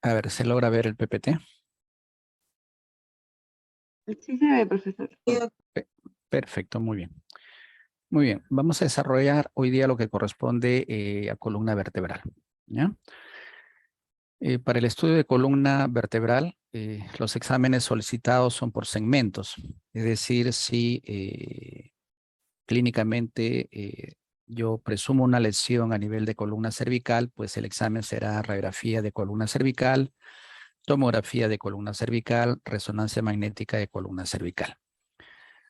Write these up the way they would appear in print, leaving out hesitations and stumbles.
A ver, ¿se logra ver el PPT? Sí se ve, profesor. Perfecto, muy bien. Muy bien, vamos a desarrollar hoy día lo que corresponde a columna vertebral, ¿ya? Para el estudio de columna vertebral, los exámenes solicitados son por segmentos, es decir, si clínicamente yo presumo una lesión a nivel de columna cervical, pues el examen será radiografía de columna cervical, tomografía de columna cervical, resonancia magnética de columna cervical.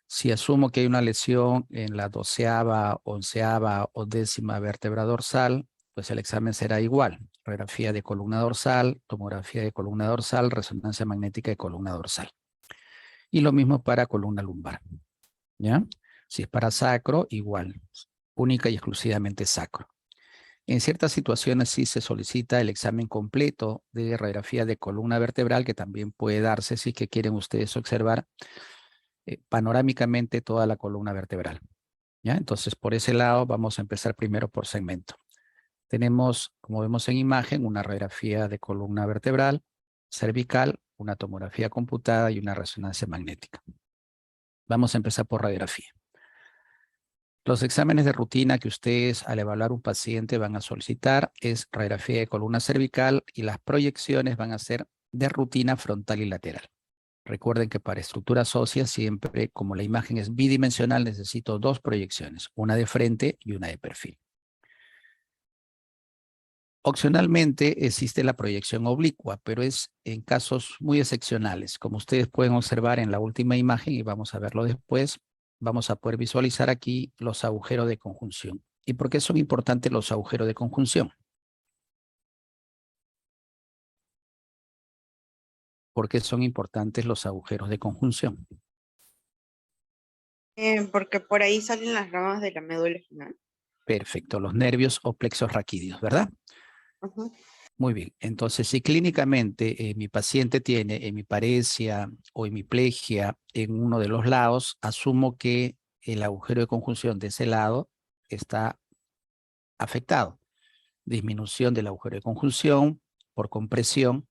Si asumo que hay una lesión en la 12ª, 11ª o 10ª vértebra dorsal, pues el examen será igual. Radiografía de columna dorsal, tomografía de columna dorsal, resonancia magnética de columna dorsal. Y lo mismo para columna lumbar, ¿ya? Si es para sacro, igual. Única y exclusivamente sacro. En ciertas situaciones sí se solicita el examen completo de radiografía de columna vertebral, que también puede darse si que quieren ustedes observar panorámicamente toda la columna vertebral, ¿ya? Entonces, por ese lado vamos a empezar primero por segmento. Tenemos, como vemos en imagen, una radiografía de columna vertebral, cervical, una tomografía computada y una resonancia magnética. Vamos a empezar por radiografía. Los exámenes de rutina que ustedes al evaluar un paciente van a solicitar es radiografía de columna cervical y las proyecciones van a ser de rutina frontal y lateral. Recuerden que para estructuras óseas siempre, como la imagen es bidimensional, necesito dos proyecciones, una de frente y una de perfil. Opcionalmente existe la proyección oblicua, pero es en casos muy excepcionales. Como ustedes pueden observar en la última imagen, y vamos a verlo después, vamos a poder visualizar aquí los agujeros de conjunción. ¿Y por qué son importantes los agujeros de conjunción? ¿Por qué son importantes los agujeros de conjunción? Porque por ahí salen las ramas de la médula espinal. Perfecto, los nervios o plexos raquídeos, ¿verdad? Ujú. Muy bien, entonces si clínicamente mi paciente tiene hemiparesia o hemiplegia en uno de los lados, asumo que el agujero de conjunción de ese lado está afectado. Disminución del agujero de conjunción por compresión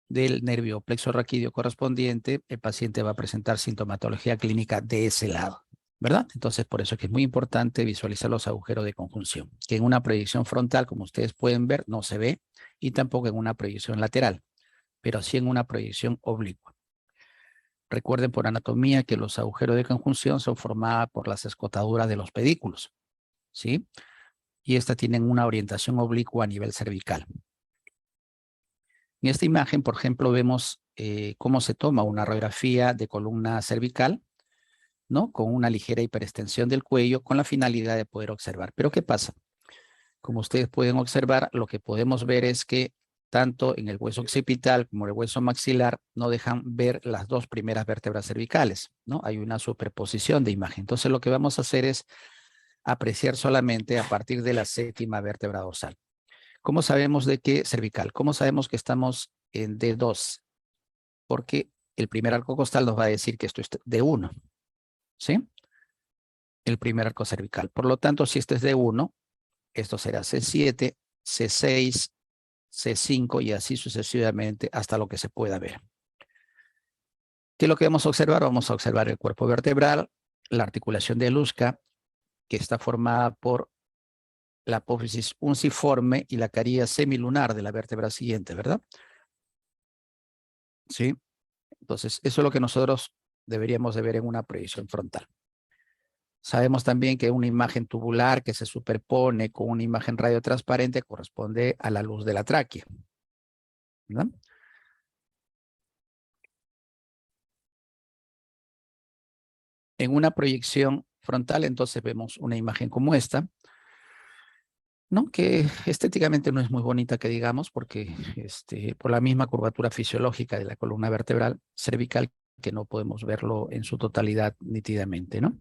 del nervio plexo raquídeo correspondiente, el paciente va a presentar sintomatología clínica de ese lado, ¿verdad? Entonces, por eso es que es muy importante visualizar los agujeros de conjunción, que en una proyección frontal, como ustedes pueden ver, no se ve, y tampoco en una proyección lateral, pero sí en una proyección oblicua. Recuerden por anatomía que los agujeros de conjunción son formados por las escotaduras de los pedículos, ¿sí? Y estas tienen una orientación oblicua a nivel cervical. En esta imagen, por ejemplo, vemos cómo se toma una radiografía de columna cervical, ¿no? Con una ligera hiperextensión del cuello con la finalidad de poder observar. Pero ¿qué pasa? Como ustedes pueden observar, lo que podemos ver es que tanto en el hueso occipital como en el hueso maxilar no dejan ver las dos primeras vértebras cervicales, ¿no? Hay una superposición de imagen. Entonces lo que vamos a hacer es apreciar solamente a partir de la 7ª vértebra dorsal. ¿Cómo sabemos de qué cervical? ¿Cómo sabemos que estamos en D2? Porque el primer arco costal nos va a decir que esto es D1, ¿sí? El primer arco cervical. Por lo tanto, si este es D1, esto será C7, C6, C5 y así sucesivamente hasta lo que se pueda ver. ¿Qué es lo que vamos a observar? Vamos a observar el cuerpo vertebral, la articulación de Lusca, que está formada por la apófisis unciforme y la carilla semilunar de la vértebra siguiente, ¿verdad? ¿Sí? Entonces, eso es lo que nosotros deberíamos de ver en una proyección frontal. Sabemos también que una imagen tubular que se superpone con una imagen radiotransparente corresponde a la luz de la tráquea, ¿verdad? En una proyección frontal, entonces vemos una imagen como esta, ¿no? Que estéticamente no es muy bonita que digamos, porque por la misma curvatura fisiológica de la columna vertebral cervical, que no podemos verlo en su totalidad nítidamente, ¿no?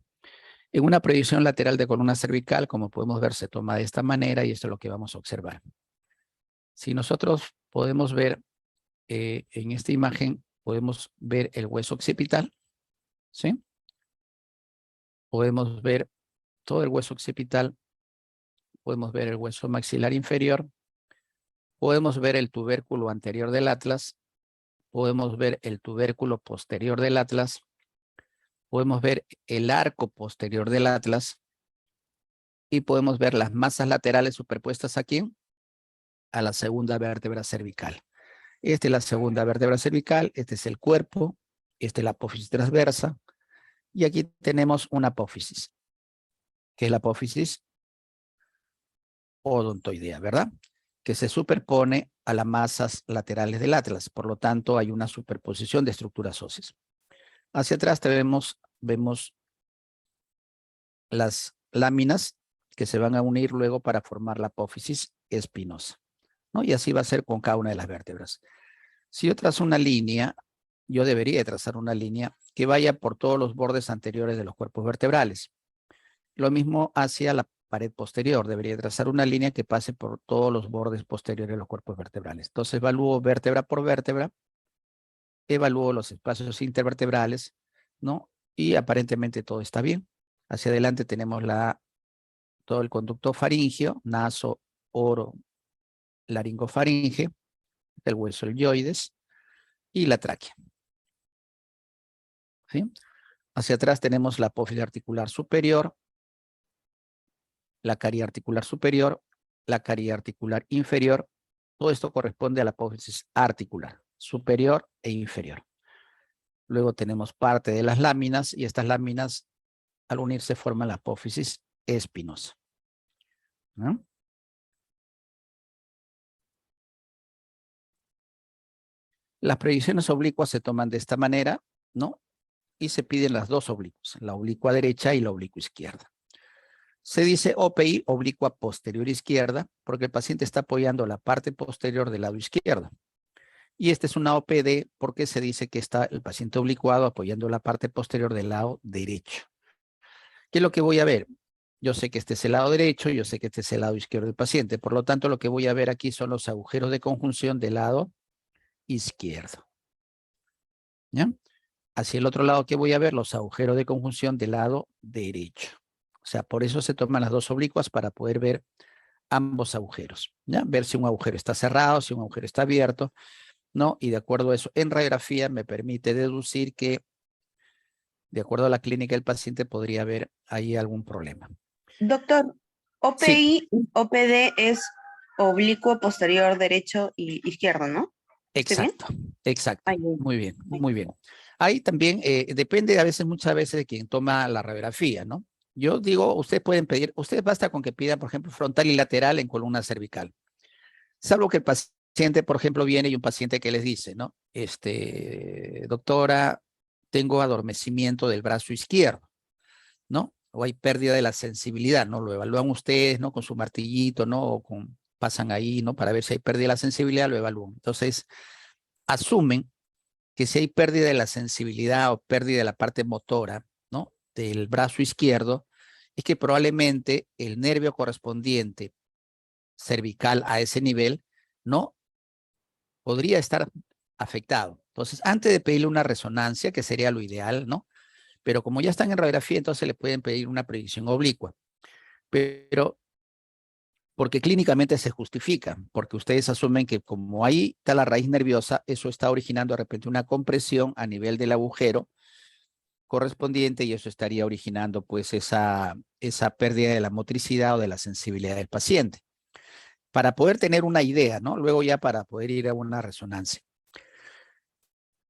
En una proyección lateral de columna cervical, como podemos ver, se toma de esta manera y esto es lo que vamos a observar. Si nosotros podemos ver en esta imagen, podemos ver el hueso occipital, ¿sí? Podemos ver todo el hueso occipital, podemos ver el hueso maxilar inferior, Podemos ver el tubérculo anterior del atlas, podemos ver el tubérculo posterior del atlas, podemos ver el arco posterior del atlas y podemos ver las masas laterales superpuestas aquí a la segunda vértebra cervical. Esta es la segunda vértebra cervical, este es el cuerpo, esta es la apófisis transversa y aquí tenemos una apófisis, que es la apófisis odontoidea, ¿verdad? Que se superpone a las masas laterales del atlas. Por lo tanto, hay una superposición de estructuras óseas. Hacia atrás vemos las láminas que se van a unir luego para formar la apófisis espinosa, ¿no? Y así va a ser con cada una de las vértebras. Si yo trazo una línea, yo debería trazar una línea que vaya por todos los bordes anteriores de los cuerpos vertebrales. Lo mismo hacia la pared posterior. Debería trazar una línea que pase por todos los bordes posteriores de los cuerpos vertebrales. Entonces evalúo vértebra por vértebra, evalúo los espacios intervertebrales, ¿no? Y aparentemente todo está bien. Hacia adelante tenemos todo el conducto faríngeo, naso, oro, laringofaringe, el hueso ilioides y la tráquea, ¿sí? Hacia atrás tenemos la apófisis articular superior, la carie articular superior, la carie articular inferior. Todo esto corresponde a la apófisis articular, superior e inferior. Luego tenemos parte de las láminas y estas láminas al unirse forman la apófisis espinosa, ¿no? Las proyecciones oblicuas se toman de esta manera, ¿no? Y se piden las dos oblicuas, la oblicua derecha y la oblicua izquierda. Se dice OPI, oblicua posterior izquierda, porque el paciente está apoyando la parte posterior del lado izquierdo. Y esta es una OPD porque se dice que está el paciente oblicuado apoyando la parte posterior del lado derecho. ¿Qué es lo que voy a ver? Yo sé que este es el lado derecho, yo sé que este es el lado izquierdo del paciente. Por lo tanto, lo que voy a ver aquí son los agujeros de conjunción del lado izquierdo. ¿Ya? Hacia el otro lado, ¿qué voy a ver? Los agujeros de conjunción del lado derecho. O sea, por eso se toman las dos oblicuas para poder ver ambos agujeros. ¿Ya? Ver si un agujero está cerrado, si un agujero está abierto, ¿no? Y de acuerdo a eso, en radiografía me permite deducir que, de acuerdo a la clínica del paciente, podría haber ahí algún problema. Doctor, Sí, OPI, OPD es oblicuo posterior derecho y izquierdo, ¿no? ¿Estoy bien? exacto, exacto. Ay, bien. Muy bien, Ay, muy bien. Ahí también depende a veces, muchas veces, de quien toma la radiografía, ¿no? Yo digo, ustedes pueden pedir, ustedes basta con que pidan, por ejemplo, frontal y lateral en columna cervical. Salvo que el paciente, por ejemplo, viene y un paciente que les dice, ¿no? Doctora, tengo adormecimiento del brazo izquierdo, ¿no? O hay pérdida de la sensibilidad, ¿no? Lo evalúan ustedes, ¿no? Con su martillito, ¿no? O pasan ahí, ¿no? Para ver si hay pérdida de la sensibilidad, lo evalúan. Entonces, asumen que si hay pérdida de la sensibilidad o pérdida de la parte motora, ¿no? Del brazo izquierdo, es que probablemente el nervio correspondiente cervical a ese nivel, ¿no? Podría estar afectado. Entonces, antes de pedirle una resonancia, que sería lo ideal, ¿no? Pero como ya están en radiografía, entonces le pueden pedir una proyección oblicua. Pero porque clínicamente se justifica, porque ustedes asumen que como ahí está la raíz nerviosa, eso está originando de repente una compresión a nivel del agujero correspondiente y eso estaría originando pues esa pérdida de la motricidad o de la sensibilidad del paciente. Para poder tener una idea, ¿no? Luego ya para poder ir a una resonancia.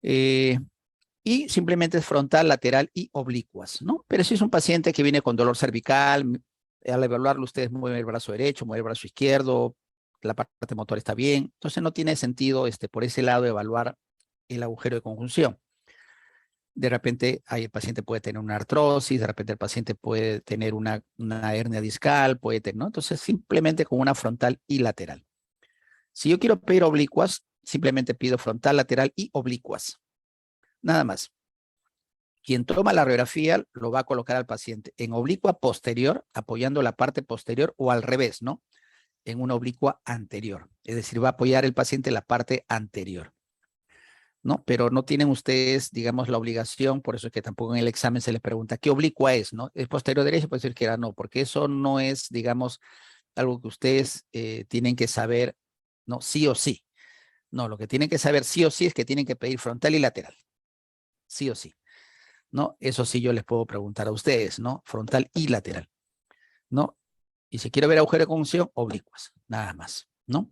Y simplemente es frontal, lateral y oblicuas, ¿no? Pero si es un paciente que viene con dolor cervical, al evaluarlo ustedes mueven el brazo derecho, mueven el brazo izquierdo, la parte motora está bien, entonces no tiene sentido por ese lado evaluar el agujero de conjunción. De repente ahí el paciente puede tener una artrosis, de repente el paciente puede tener una hernia discal, puede tener, ¿no? Entonces simplemente con una frontal y lateral. Si yo quiero pedir oblicuas, simplemente pido frontal, lateral y oblicuas. Nada más. Quien toma la radiografía lo va a colocar al paciente en oblicua posterior, apoyando la parte posterior o al revés, ¿no? En una oblicua anterior. Es decir, va a apoyar el paciente en la parte anterior, ¿no? Pero no tienen ustedes, digamos, la obligación, por eso es que tampoco en el examen se les pregunta qué oblicua es, ¿no? ¿Es posterior derecho? Puede decir que era no, porque eso no es, digamos, algo que ustedes tienen que saber ¿no? Sí o sí. No, lo que tienen que saber sí o sí es que tienen que pedir frontal y lateral. Sí o sí, ¿no? Eso sí yo les puedo preguntar a ustedes, ¿no? Frontal y lateral, ¿no? Y si quiero ver agujero de conjunción, oblicuas, nada más, ¿no?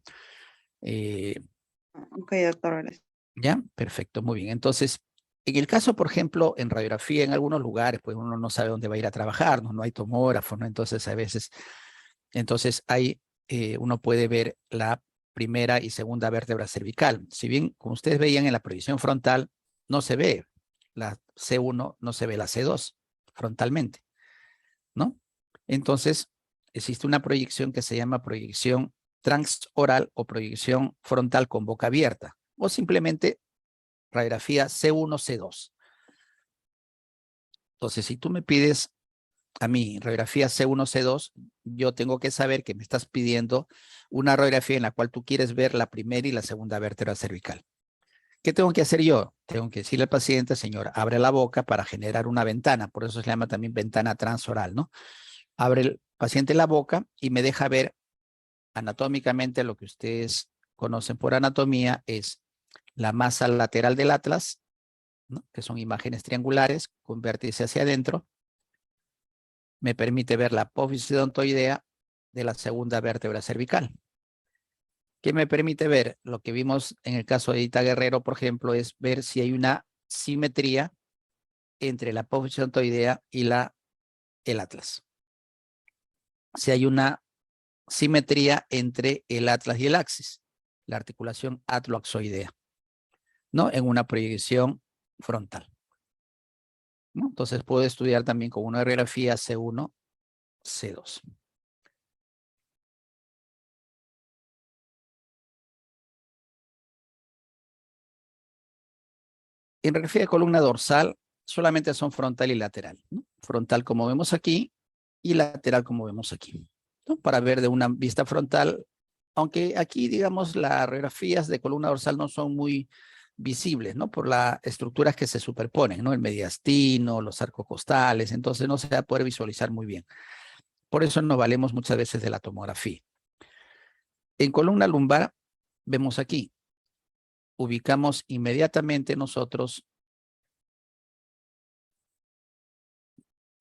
Ok, doctor, gracias. ¿Ya? Perfecto, muy bien. Entonces, en el caso, por ejemplo, en radiografía, en algunos lugares, pues uno no sabe dónde va a ir a trabajar, no hay tomógrafo, ¿no? Entonces, a veces, ahí uno puede ver la primera y segunda vértebra cervical. Si bien, como ustedes veían en la proyección frontal, no se ve la C1, no se ve la C2 frontalmente, ¿no? Entonces, existe una proyección que se llama proyección transoral o proyección frontal con boca abierta, o simplemente radiografía C1, C2. Entonces, si tú me pides a mí radiografía C1, C2, yo tengo que saber que me estás pidiendo una radiografía en la cual tú quieres ver la primera y la segunda vértebra cervical. ¿Qué tengo que hacer yo? Tengo que decirle al paciente, señor, abre la boca para generar una ventana, por eso se llama también ventana transoral, ¿no? Abre el paciente la boca y me deja ver anatómicamente lo que ustedes conocen por anatomía es la masa lateral del atlas, ¿no? Que son imágenes triangulares con vértice hacia adentro. Me permite ver la apófisis odontoidea de la segunda vértebra cervical. ¿Qué me permite ver? Lo que vimos en el caso de Edita Guerrero, por ejemplo, es ver si hay una simetría entre la apófisis odontoidea y el atlas. Si hay una simetría entre el atlas y el axis, la articulación atloaxoidea, ¿no? En una proyección frontal, ¿no? Entonces puedo estudiar también con una radiografía C1, C2. En radiografía de columna dorsal, solamente son frontal y lateral, ¿no? Frontal como vemos aquí y lateral como vemos aquí, ¿no? Para ver de una vista frontal, aunque aquí, digamos, las radiografías de columna dorsal no son muy visibles, ¿no? Por las estructuras que se superponen, ¿no? El mediastino, los arcos costales, entonces no se va a poder visualizar muy bien. Por eso nos valemos muchas veces de la tomografía. En columna lumbar, vemos aquí, ubicamos inmediatamente nosotros,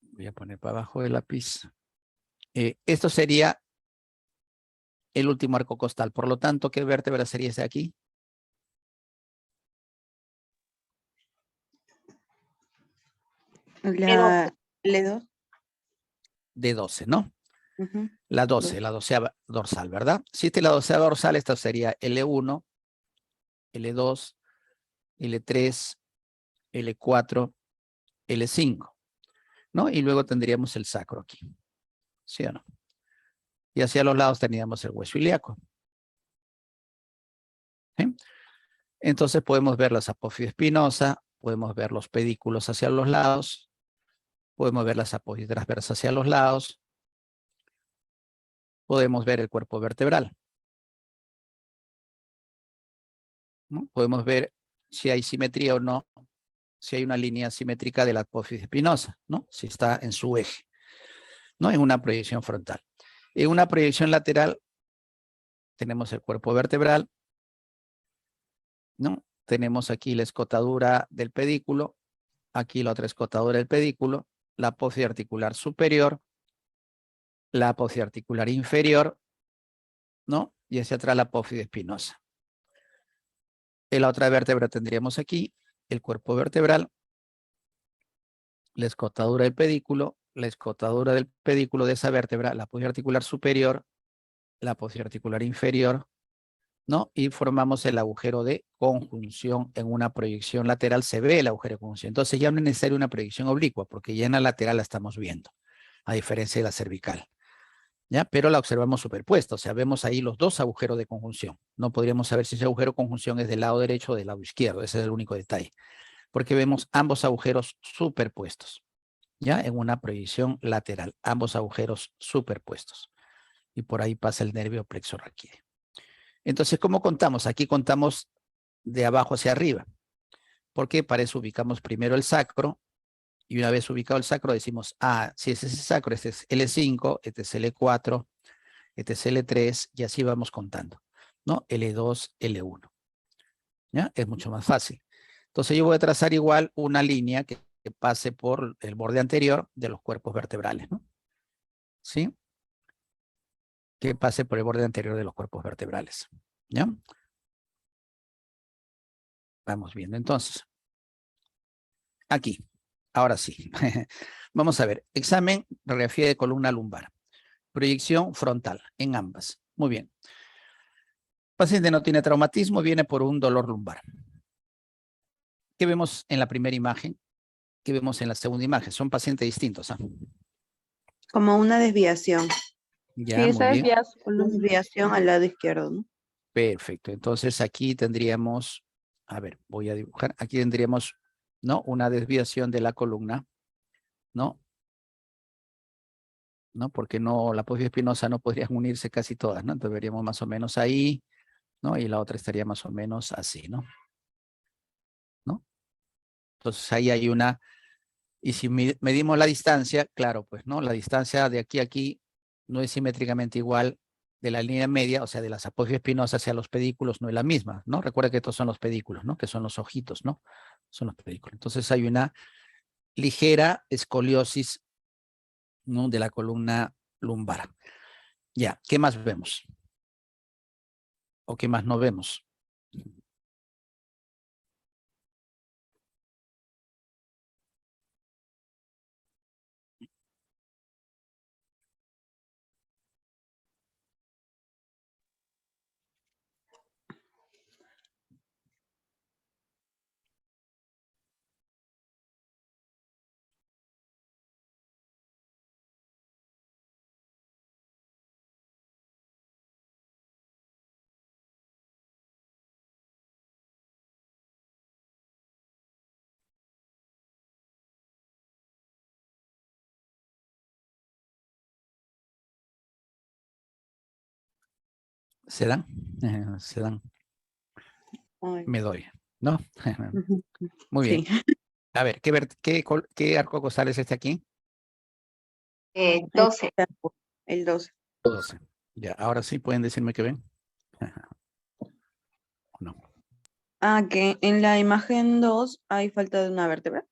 voy a poner para abajo el lápiz, esto sería el último arco costal. Por lo tanto, ¿qué vértebra sería ese aquí? La L2. D12, ¿no? Ujú. La 12, la doceava dorsal, ¿verdad? Si esta es la doceava dorsal, esta sería L1, L2, L3, L4, L5, ¿no? Y luego tendríamos el sacro aquí, ¿sí o no? Y hacia los lados teníamos el hueso ilíaco. ¿Sí? Entonces podemos ver las apófisis espinosa, podemos ver los pedículos hacia los lados, podemos ver las apófisis transversas hacia los lados, podemos ver el cuerpo vertebral, ¿no? Podemos ver si hay simetría o no, si hay una línea simétrica de la apófisis espinosa, ¿no? Si está en su eje, ¿no? En una proyección frontal. En una proyección lateral tenemos el cuerpo vertebral, ¿no? Tenemos aquí la escotadura del pedículo, aquí la otra escotadura del pedículo, la apófisis articular superior, la apófisis articular inferior, ¿no? Y hacia atrás la apófisis espinosa. En la otra vértebra tendríamos aquí el cuerpo vertebral, la escotadura del pedículo, la escotadura del pedículo de esa vértebra, la apófisis articular superior, la apófisis articular inferior, ¿no? Y formamos el agujero de conjunción. En una proyección lateral se ve el agujero de conjunción. Entonces ya no es necesaria una proyección oblicua, porque ya en la lateral la estamos viendo, a diferencia de la cervical, ¿ya? Pero la observamos superpuesta, o sea, vemos ahí los dos agujeros de conjunción. No podríamos saber si ese agujero de conjunción es del lado derecho o del lado izquierdo, ese es el único detalle, porque vemos ambos agujeros superpuestos, ¿ya? En una proyección lateral, ambos agujeros superpuestos. Y por ahí pasa el nervio plexo raquídeo. Entonces, ¿cómo contamos? Aquí contamos de abajo hacia arriba, porque para eso ubicamos primero el sacro, y una vez ubicado el sacro decimos, ah, si es ese sacro, este es L5, este es L4, este es L3, y así vamos contando. ¿no? L2, L1. ¿Ya? Es mucho más fácil. Entonces yo voy a trazar igual una línea que pase por el borde anterior de los cuerpos vertebrales, ¿no? ¿Sí? Que pase por el borde anterior de los cuerpos vertebrales. ¿Ya? Vamos viendo entonces. Aquí. Ahora sí. Vamos a ver. Examen de radiografía de columna lumbar. Proyección frontal en ambas. Muy bien. Paciente no tiene traumatismo, viene por un dolor lumbar. ¿Qué vemos en la primera imagen? ¿Qué vemos en la segunda imagen? Son pacientes distintos. ¿Ah? Como una desviación. Ya, Sí, muy esa bien. desvía su Una columna. desviación al lado izquierdo, ¿no? Perfecto. Entonces aquí tendríamos, a ver, voy a dibujar. Aquí tendríamos, ¿no? Una desviación de la columna, ¿no? ¿No? Porque no, la apófisis espinosa no podrían unirse casi todas, ¿no? Entonces veríamos más o menos ahí, ¿no? Y la otra estaría más o menos así, ¿no? ¿No? Entonces ahí hay una, y si medimos la distancia, claro, pues, ¿no? La distancia de aquí a aquí no es simétricamente igual de la línea media, o sea, de las apófisis espinosas hacia los pedículos no es la misma, ¿no? Recuerda que estos son los pedículos, ¿no? Que son los ojitos, ¿no? Son los pedículos. Entonces hay una ligera escoliosis, ¿no? De la columna lumbar. Ya, ¿qué más vemos? ¿O qué más no vemos? ¿Se dan? Se dan. Ay, Me doy, ¿no? ujú. Muy bien. Sí. A ver, ¿qué arco costal es este aquí? 12. El 12. 12. Ya, ahora sí pueden decirme que ven. ¿O no? Ah, que en la imagen 2 hay falta de una vértebra.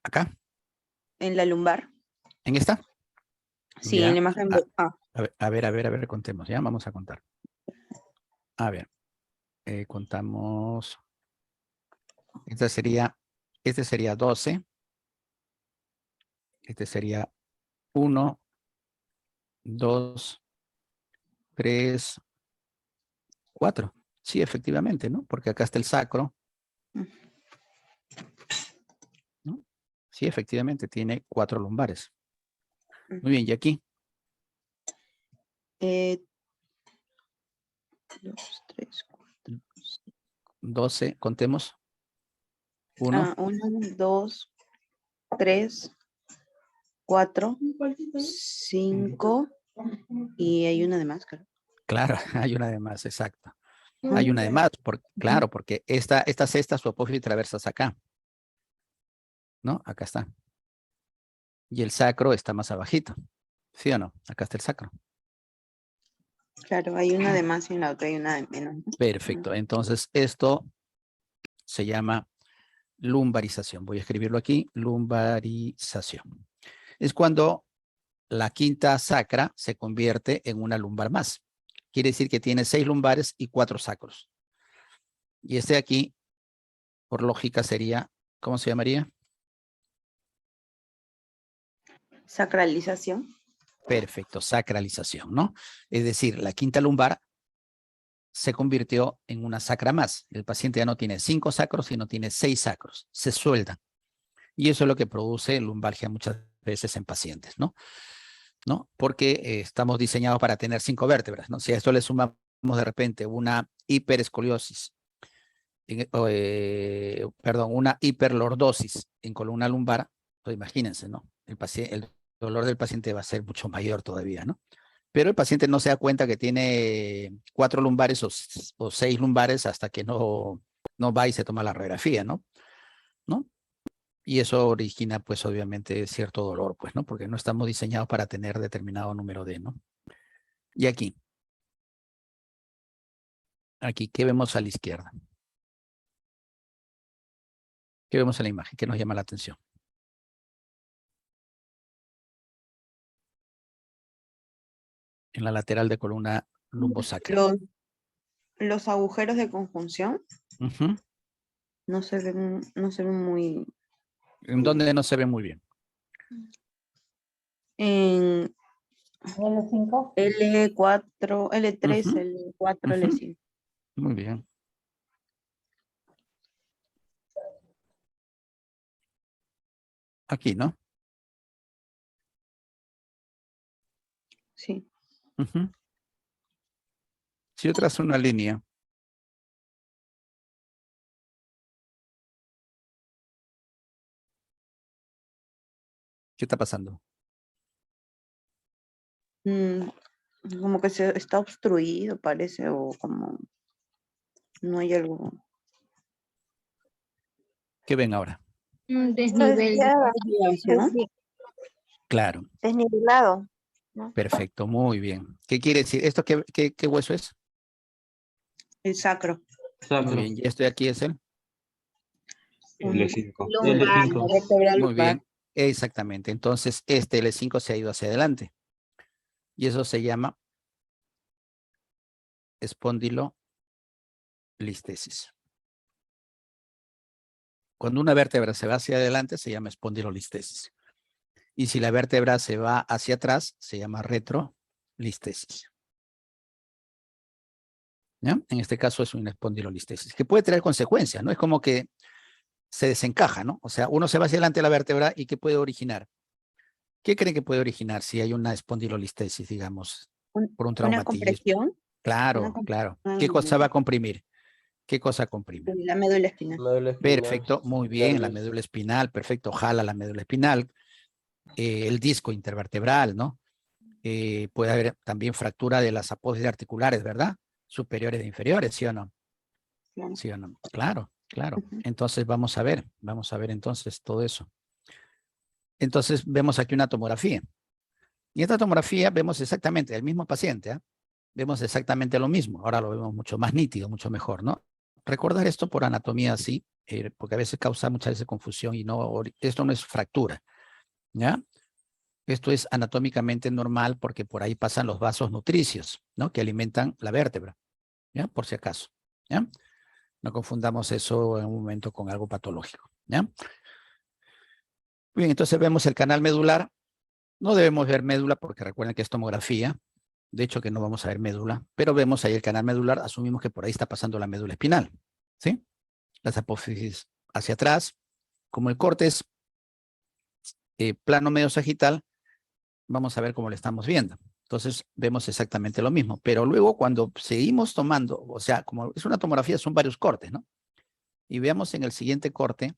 ¿Acá? En la lumbar. ¿En esta? Sí, en Ya. la imagen 2. Ah, A ver, contemos. Ya, vamos a contar. A ver, contamos. Este sería 12. Este sería 1, 2, 3, 4. Sí, efectivamente, ¿no? Porque acá está el sacro, ¿no? Sí, efectivamente, tiene 4 lumbares. Muy bien, ¿y aquí? 2, 3, 12, contemos. 1, 1, 2, 3, 4, 5 y hay una de más, claro. claro, hay una de más, exacto. Ujú. Hay una de más, claro, porque esta cesta, su apófisis traversas acá, ¿no? Acá está. Y el sacro está más abajito. ¿Sí o no? Acá está el sacro. Claro, hay una de más y en la otra hay una de menos, ¿no? Perfecto. Entonces, esto se llama lumbarización. Voy a escribirlo aquí, lumbarización. Es cuando la quinta sacra se convierte en una lumbar más. Quiere decir que tiene 6 lumbares y 4 sacros. Y este de aquí, por lógica, sería, ¿cómo se llamaría? Sacralización. Perfecto, sacralización, ¿no? Es decir, la quinta lumbar se convirtió en una sacra más. El paciente ya no tiene 5 sacros, sino tiene 6 sacros. Se sueltan. Y eso es lo que produce lumbalgia muchas veces en pacientes, ¿no? Porque estamos diseñados para tener 5 vértebras, ¿no? Si a esto le sumamos de repente una hiperescoliosis, perdón, una hiperlordosis en columna lumbar, pues imagínense, ¿no? El dolor del paciente va a ser mucho mayor todavía, ¿no? Pero el paciente no se da cuenta que tiene 4 lumbares o 6 lumbares hasta que no va y se toma la radiografía, ¿no? ¿No? Y eso origina, pues, obviamente, cierto dolor, pues, ¿no? Porque no estamos diseñados para tener determinado número de, ¿no? Y aquí. Aquí, ¿qué vemos a la izquierda? ¿Qué vemos en la imagen? ¿Qué nos llama la atención? En la lateral de columna lumbosacra. Los agujeros de conjunción Ujú. no se ven muy... ¿En dónde no se ve muy bien? En L5. L4, L3, Ujú, L4, ujú. L5. Muy bien. Aquí, ¿no? Sí. Ujú. Si yo trazo una línea, ¿qué está pasando? Mm, como que se está obstruido, parece, o como no hay algo. ¿Qué ven ahora? Un desnivel. ¿No? Claro, Desnivelado. ¿No? perfecto, muy bien. ¿Qué quiere decir? ¿Esto qué hueso es? El sacro. Muy bien, y esto de aquí es el. L5. Lumbar. L5. Vértebra Muy lumbar. bien, exactamente. Entonces, este L5 se ha ido hacia adelante. Y eso se llama espondilolistesis. Cuando una vértebra se va hacia adelante, se llama espondilolistesis. Y si la vértebra se va hacia atrás, se llama retrolistesis. ¿Ya? En este caso es una espondilolistesis, que puede traer consecuencias, ¿no? Es como que se desencaja, ¿no? O sea, uno se va hacia adelante de la vértebra y ¿qué puede originar? ¿Qué creen que puede originar si hay una espondilolistesis, digamos, por un Una traumatismo? compresión. Una Claro, claro. ¿Qué cosa va a compresión comprimir? ¿Qué cosa comprime? en la médula espinal. Médula espinal. Perfecto, muy bien, la médula espinal, perfecto, jala la médula espinal, el disco intervertebral, ¿no? Puede haber también fractura de las apófisis articulares, ¿verdad? Superiores e inferiores, ¿sí o no? Claro. ¿Sí o no? Claro, claro. Ujú. Entonces vamos a ver entonces todo eso. Entonces vemos aquí una tomografía. Y esta tomografía vemos exactamente el mismo paciente, ¿eh? Vemos exactamente lo mismo. Ahora lo vemos mucho más nítido, mucho mejor, ¿no? Recordar esto por anatomía así, porque a veces causa muchas veces confusión y no, esto no es fractura, ¿ya? Esto es anatómicamente normal porque por ahí pasan los vasos nutricios, ¿no? Que alimentan la vértebra, ¿ya? Por si acaso, ¿ya? No confundamos eso en un momento con algo patológico, ¿ya? Bien, entonces vemos el canal medular. No debemos ver médula porque recuerden que es tomografía. De hecho que no vamos a ver médula, pero vemos ahí el canal medular. Asumimos que por ahí está pasando la médula espinal, ¿sí? Las apófisis hacia atrás. Como el corte es plano medio sagital, vamos a ver cómo lo estamos viendo. Entonces vemos exactamente lo mismo, pero luego cuando seguimos tomando, o sea, como es una tomografía, son varios cortes, ¿no? Y veamos en el siguiente corte,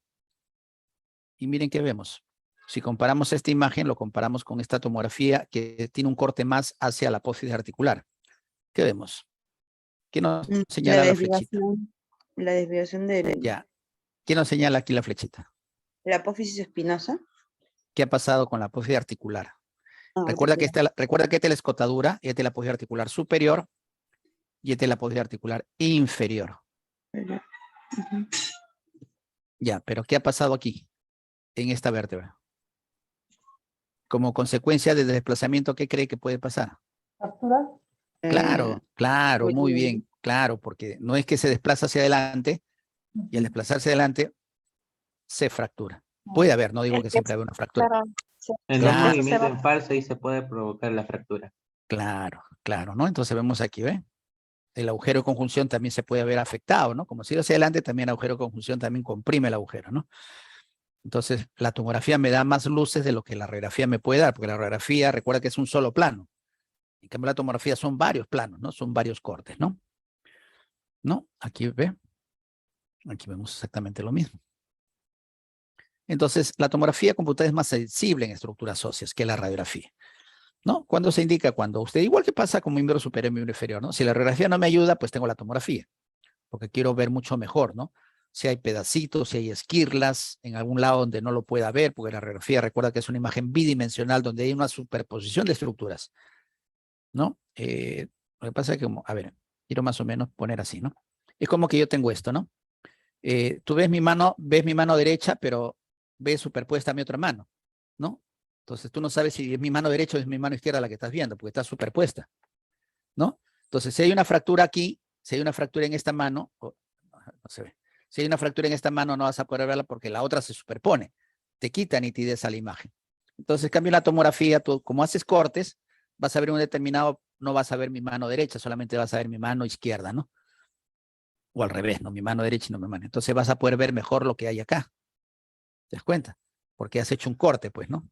y miren qué vemos. Si comparamos esta imagen, lo comparamos con esta tomografía que tiene un corte más hacia la apófisis articular. ¿Qué vemos? ¿Qué nos La señala la flechita? desviación de Ya. ¿Qué nos señala aquí la flechita? la apófisis espinosa. ¿Qué ha pasado con la apófisis articular? Ah, Recuerda que esta es la escotadura, esta es la apófisis articular superior y esta es la apófisis articular inferior. Ujú. Ya, pero ¿qué ha pasado aquí, en esta vértebra? Como consecuencia del desplazamiento, ¿qué cree que puede pasar? ¿Fractura? Claro, claro, muy Volumen. bien, claro, porque no es que se desplaza hacia adelante y al desplazarse adelante se fractura. Puede haber, no digo que siempre haya una fractura. Claro, En un Claro, movimiento en falso ahí se puede provocar la fractura. claro, claro, ¿no? Entonces vemos aquí, ¿ve? El agujero de conjunción también se puede ver afectado, ¿no? Como sigue hacia adelante, también el agujero de conjunción también comprime el agujero, ¿no? Entonces, la tomografía me da más luces de lo que la radiografía me puede dar, porque la radiografía, recuerda que es un solo plano. En cambio, la tomografía son varios planos, ¿no? Son varios cortes, ¿no? ¿No? Aquí ve, aquí vemos exactamente lo mismo. Entonces, la tomografía computada es más sensible en estructuras óseas que la radiografía, ¿no? ¿Cuándo se indica? Cuando usted, igual que pasa con miembro superior y miembro inferior, ¿no? Si la radiografía no me ayuda, pues tengo la tomografía, porque quiero ver mucho mejor, ¿no? Si hay pedacitos, si hay esquirlas en algún lado donde no lo pueda ver, porque la radiografía recuerda que es una imagen bidimensional donde hay una superposición de estructuras, ¿no? Lo que pasa es que, a ver, Quiero más o menos poner así, ¿no? Es como que yo tengo esto, ¿no? Tú ves mi mano derecha, pero ves superpuesta a mi otra mano, ¿no? Entonces tú no sabes si es mi mano derecha o es mi mano izquierda la que estás viendo, porque está superpuesta, ¿no? Entonces, si hay una fractura aquí, si hay una fractura en esta mano, no se ve. Si hay una fractura en esta mano, no vas a poder verla porque la otra se superpone. Te quita nitidez a la imagen. Entonces, en cambio, en la tomografía, tú, como haces cortes, vas a ver un determinado, no vas a ver mi mano derecha, solamente vas a ver mi mano izquierda, ¿no? O al revés, no mi mano derecha y no mi mano. Entonces vas a poder ver mejor lo que hay acá. ¿Te das cuenta? Porque has hecho un corte, pues, ¿no?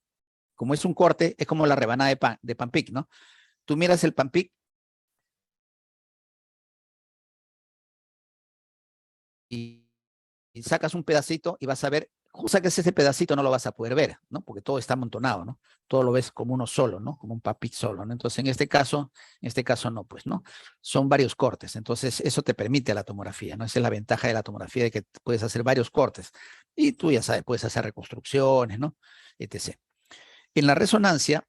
Como es un corte, es como la rebanada de pan pic, ¿no? Tú miras el pan pic y sacas un pedacito y vas a ver, sacas ese pedacito, no lo vas a poder ver, ¿no? Porque todo está amontonado, ¿no? Todo lo ves como uno solo, ¿no? Como un pan pic solo, ¿no? Entonces, en este caso no, pues, ¿no? Son varios cortes. Entonces, eso te permite la tomografía, ¿no? Esa es la ventaja de la tomografía, de que puedes hacer varios cortes. Y tú ya sabes, puedes hacer reconstrucciones, ¿no? Etc. En la resonancia,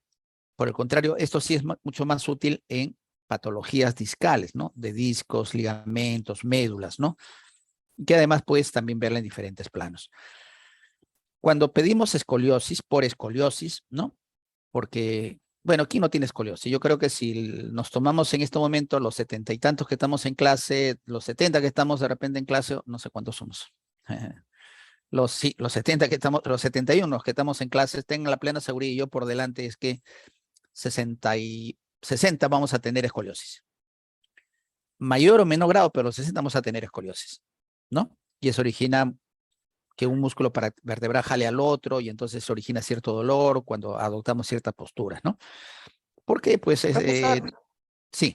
por el contrario, esto sí es mucho más útil en patologías discales, ¿no? De discos, ligamentos, médulas, ¿no? Que además puedes también verla en diferentes planos. Cuando pedimos escoliosis, por escoliosis, ¿no? Porque, bueno, aquí no tiene escoliosis. Yo creo que si nos tomamos en este momento los 70 y tantos que estamos en clase, los 70 que estamos de repente en clase, no sé cuántos somos. Los 70 que estamos, los 71 que estamos en clase, tengan la plena seguridad y yo por delante es que 60 vamos a tener escoliosis. Mayor o menor grado, pero los 60 vamos a tener escoliosis, ¿no? Y eso origina que un músculo vertebral jale al otro y entonces se origina cierto dolor cuando adoptamos ciertas posturas, ¿no? Porque, pues, Profesor, sí,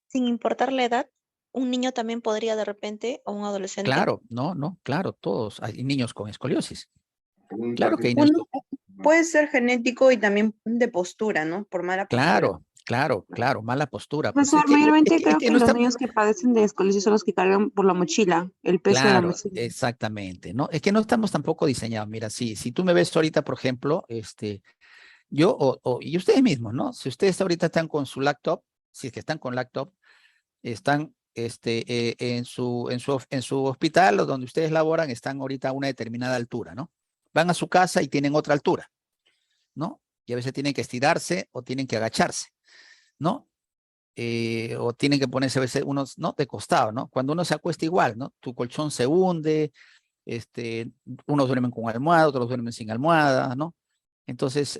sin importar la edad, un niño también podría de repente, o un adolescente. claro, no, claro, todos. Hay niños con escoliosis. Claro que hay niños. Uno puede ser genético y también de postura, ¿no? Por mala postura. Claro, mala postura. Pues Profesor, mayormente creo que no los está. niños que padecen de escoliosis son los que cargan por la mochila, el peso de la Claro, mochila. exactamente, ¿no? Es que no estamos tampoco diseñados. Mira, si tú me ves ahorita, por ejemplo, yo y ustedes mismos, ¿no? Si ustedes ahorita están con su laptop, si es que están con laptop, están en su hospital o donde ustedes laboran, están ahorita a una determinada altura, ¿no? Van a su casa y tienen otra altura, ¿no? Y a veces tienen que estirarse o tienen que agacharse, ¿no? O tienen que ponerse a veces unos, ¿no? De costado, ¿no? Cuando uno se acuesta igual, ¿no? Tu colchón se hunde, unos duermen con almohada, otros duermen sin almohada, ¿no? Entonces,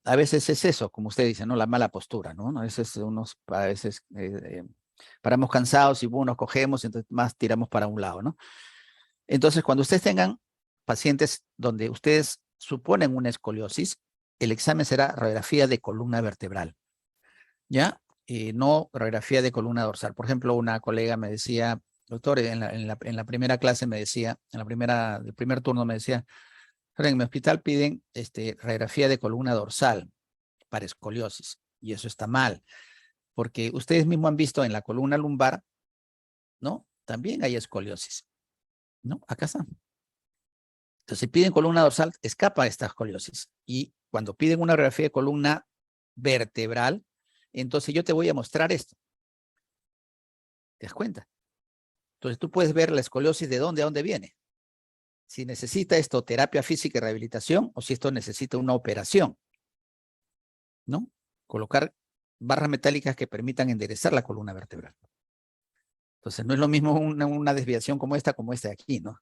a veces es eso, como usted dice, ¿no? La mala postura, ¿no? A veces paramos cansados y nos cogemos y entonces más tiramos para un lado, ¿no? Entonces, cuando ustedes tengan pacientes donde ustedes suponen una escoliosis, el examen será radiografía de columna vertebral, ¿ya? No radiografía de columna dorsal. Por ejemplo, una colega me decía, doctor, en la primera clase me decía, el primer turno me decía, en mi hospital piden radiografía de columna dorsal para escoliosis, y eso está mal, porque ustedes mismos han visto en la columna lumbar, ¿no? También hay escoliosis, ¿no? Acá está. Entonces, si piden columna dorsal, escapa esta escoliosis. Y cuando piden una radiografía de columna vertebral, entonces yo te voy a mostrar esto. ¿Te das cuenta? Entonces tú puedes ver la escoliosis de dónde a dónde viene. Si necesita esto terapia física y rehabilitación o si esto necesita una operación, ¿no? Colocar barras metálicas que permitan enderezar la columna vertebral. Entonces no es lo mismo una desviación como esta de aquí, ¿no?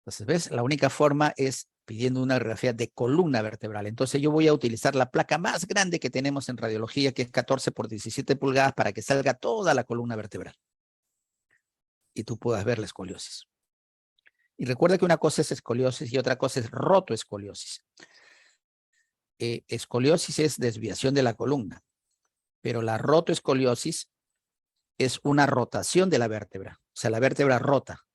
Entonces, ¿ves? La única forma es pidiendo una radiografía de columna vertebral. Entonces yo voy a utilizar la placa más grande que tenemos en radiología, que es 14 por 17 pulgadas, para que salga toda la columna vertebral. Y tú puedas ver la escoliosis. Y recuerda que una cosa es escoliosis y otra cosa es rotoescoliosis. Escoliosis es desviación de la columna, pero la rotoescoliosis es una rotación de la vértebra. O sea, la vértebra rota,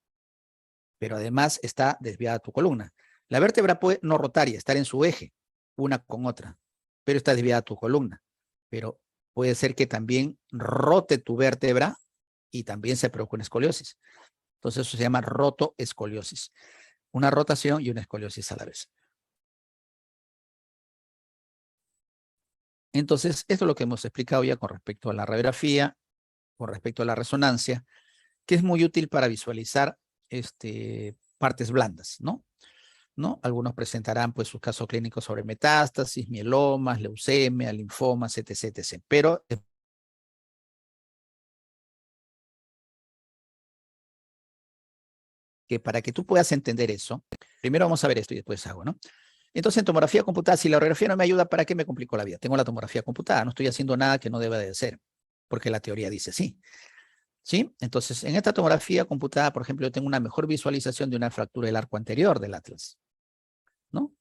pero además está desviada tu columna. La vértebra puede no rotar y estar en su eje, una con otra, pero está desviada tu columna. Pero puede ser que también rote tu vértebra y también se produzca una escoliosis. Entonces eso se llama rotoescoliosis. Una rotación y una escoliosis a la vez. Entonces, esto es lo que hemos explicado ya con respecto a la radiografía con respecto a la resonancia, que es muy útil para visualizar partes blandas, ¿no? Algunos presentarán pues sus casos clínicos sobre metástasis, mielomas, leucemia, linfomas, etc, etc. Pero que para que tú puedas entender eso, primero vamos a ver esto y después hago, ¿no? Entonces, en tomografía computada, si la radiografía no me ayuda, ¿para qué me complico la vida? Tengo la tomografía computada, no estoy haciendo nada que no deba de hacer, porque la teoría dice sí. ¿Sí? Entonces, en esta tomografía computada, por ejemplo, yo tengo una mejor visualización de una fractura del arco anterior del atlas, ¿no?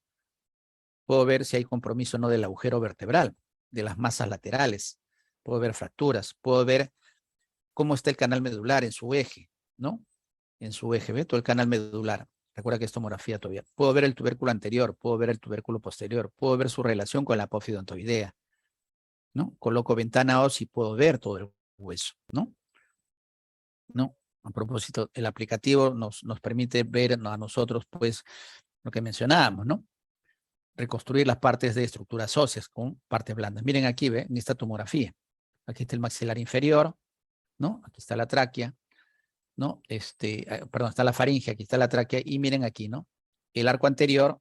Puedo ver si hay compromiso o no del agujero vertebral, de las masas laterales. Puedo ver fracturas, puedo ver cómo está el canal medular en su eje, ¿no? En su eje, ¿ve? Todo el canal medular. Recuerda que es tomografía todavía. Puedo ver el tubérculo anterior, puedo ver el tubérculo posterior, puedo ver su relación con la apófidontoidea, ¿no? Coloco ventana ósea y puedo ver todo el hueso, ¿no? ¿No? A propósito, el aplicativo nos permite ver a nosotros, pues, lo que mencionábamos, ¿no? Reconstruir las partes de estructuras óseas con partes blandas. Miren aquí, ¿ve? En esta tomografía. Aquí está el maxilar inferior, ¿no? Aquí está la tráquea, ¿no? Perdón, está la faringe, aquí está la tráquea, y miren aquí, ¿no? El arco anterior,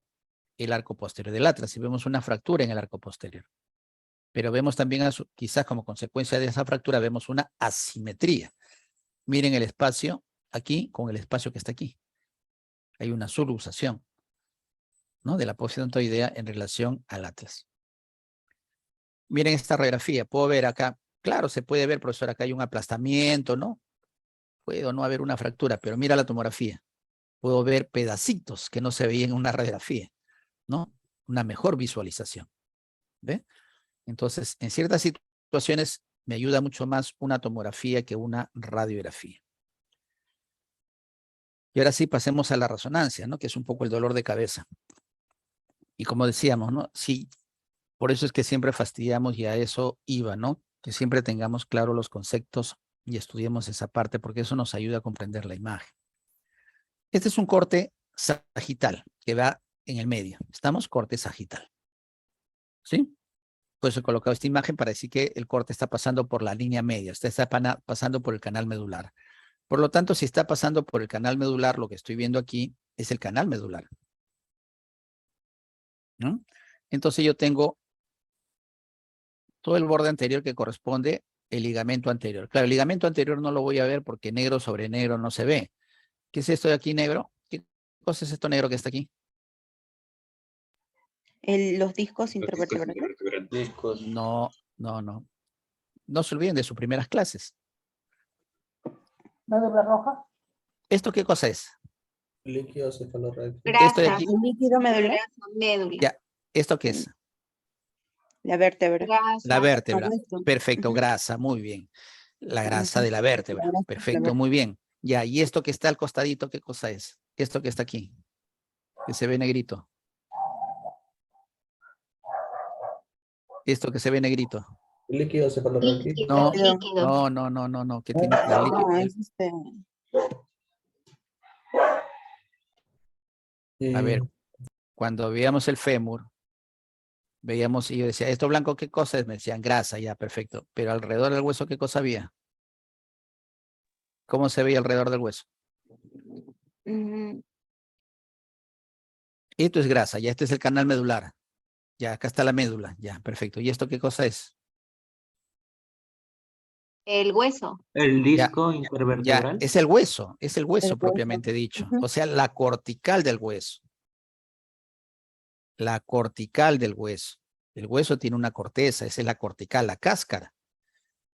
el arco posterior del atlas, y vemos una fractura en el arco posterior. Pero vemos también, quizás como consecuencia de esa fractura, vemos una asimetría. Miren el espacio aquí con el espacio que está aquí. Hay una subluxación, ¿no? De la apófidontoidea en relación al atlas. Miren esta radiografía, puedo ver acá, claro, se puede ver, profesor, acá hay un aplastamiento, ¿no? Puede o no haber una fractura, pero mira la tomografía. Puedo ver pedacitos que no se veían en una radiografía, ¿no? Una mejor visualización, ¿ve? Entonces, en ciertas situaciones me ayuda mucho más una tomografía que una radiografía. Y ahora sí, pasemos a la resonancia, ¿no? Que es un poco el dolor de cabeza. Y como decíamos, ¿no? Sí, por eso es que siempre fastidiamos y a eso iba, ¿no? Que siempre tengamos claros los conceptos y estudiemos esa parte porque eso nos ayuda a comprender la imagen. Este es un corte sagital que va en el medio. ¿Estamos? Corte sagital. ¿Sí? Pues he colocado esta imagen para decir que el corte está pasando por la línea media, está pasando por el canal medular. Por lo tanto, si está pasando por el canal medular, lo que estoy viendo aquí es el canal medular, ¿no? Entonces yo tengo todo el borde anterior que corresponde el ligamento anterior. Claro, el ligamento anterior no lo voy a ver porque negro sobre negro no se ve. ¿Qué es esto de aquí negro? ¿Qué cosa es esto negro que está aquí? Los discos intervertebrales. No. No se olviden de sus primeras clases. Médula roja. ¿Esto qué cosa es? Líquido cefalorraquídeo. Esto de Grasa. aquí. ¿El líquido medular? Médula. Ya. ¿Esto qué es? La vértebra. Grasa. La vértebra. Correcto. Perfecto, Ujú. grasa, muy bien. La grasa Ujú. de la vértebra. La grasa de la Perfecto, vértebra. muy bien. Ya, y esto que está al costadito, ¿qué cosa es? Esto que está aquí, que se ve negrito. Esto que se ve negrito. Líquido cefalorraquídeo. No, Líquido. no, que tiene la líquido. No, es A ver, cuando veíamos el fémur, veíamos y yo decía, ¿esto blanco qué cosa es? Me decían grasa, ya, perfecto. Pero alrededor del hueso, ¿qué cosa había? ¿Cómo se veía alrededor del hueso? Esto es grasa, ya este es el canal medular. Ya, acá está la médula, ya, perfecto. ¿Y esto qué cosa es? El hueso. El Ya, disco ya, intervertebral. es el hueso hueso. propiamente dicho. Ujú. O sea, la cortical del hueso. La cortical del hueso. El hueso tiene una corteza, esa es la cortical, la cáscara.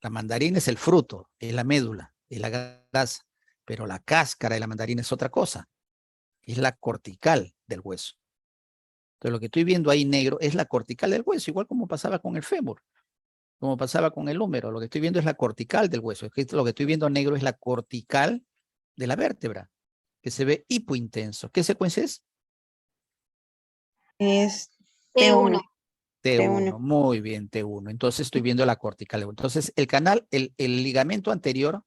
La mandarina es el fruto, es la médula, es la grasa. Pero la cáscara de la mandarina es otra cosa. Es la cortical del hueso. Entonces, lo que estoy viendo ahí negro es la cortical del hueso, igual como pasaba con el fémur, como pasaba con el húmero. Lo que estoy viendo es la cortical del hueso. Lo que estoy viendo negro es la cortical de la vértebra, que se ve hipointenso. ¿Qué secuencia es? Es T1. T1, muy bien, T1. Entonces estoy viendo la cortical. Entonces el canal, el ligamento anterior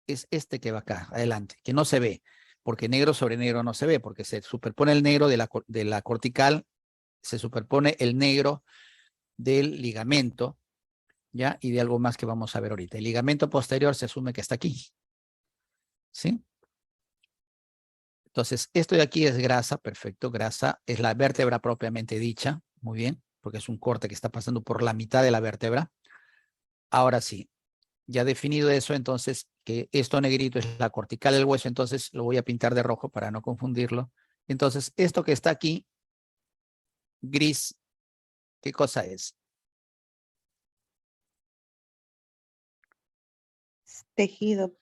es este que va acá, adelante, que no se ve, porque negro sobre negro no se ve, porque se superpone el negro de la cortical, se superpone el negro del ligamento, ¿ya? Y de algo más que vamos a ver ahorita. El ligamento posterior se asume que está aquí, ¿sí? Entonces, esto de aquí es grasa, perfecto, grasa es la vértebra propiamente dicha, muy bien, porque es un corte que está pasando por la mitad de la vértebra. Ahora sí, ya definido eso, entonces, que esto negrito es la cortical del hueso, entonces lo voy a pintar de rojo para no confundirlo. Entonces, esto que está aquí, gris, ¿qué cosa es? Tejido.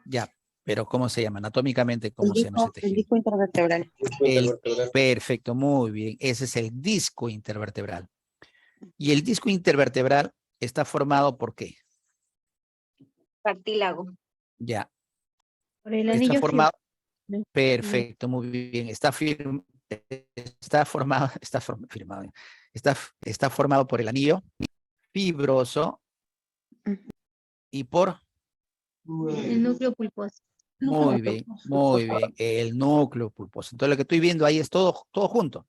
Ya, pero ¿cómo se llama? Anatómicamente, ¿cómo se llama ese El tejido? disco intervertebral. Disco El, intervertebral. perfecto, muy bien. Ese es el disco intervertebral. Y el disco intervertebral está formado ¿por qué? Cartílago. Ya, Por el está anillo formado. fibroso. Perfecto, muy bien. Está formado, está formado por el anillo fibroso y por, El núcleo pulposo. muy bien, el núcleo pulposo. Entonces lo que estoy viendo ahí es todo junto.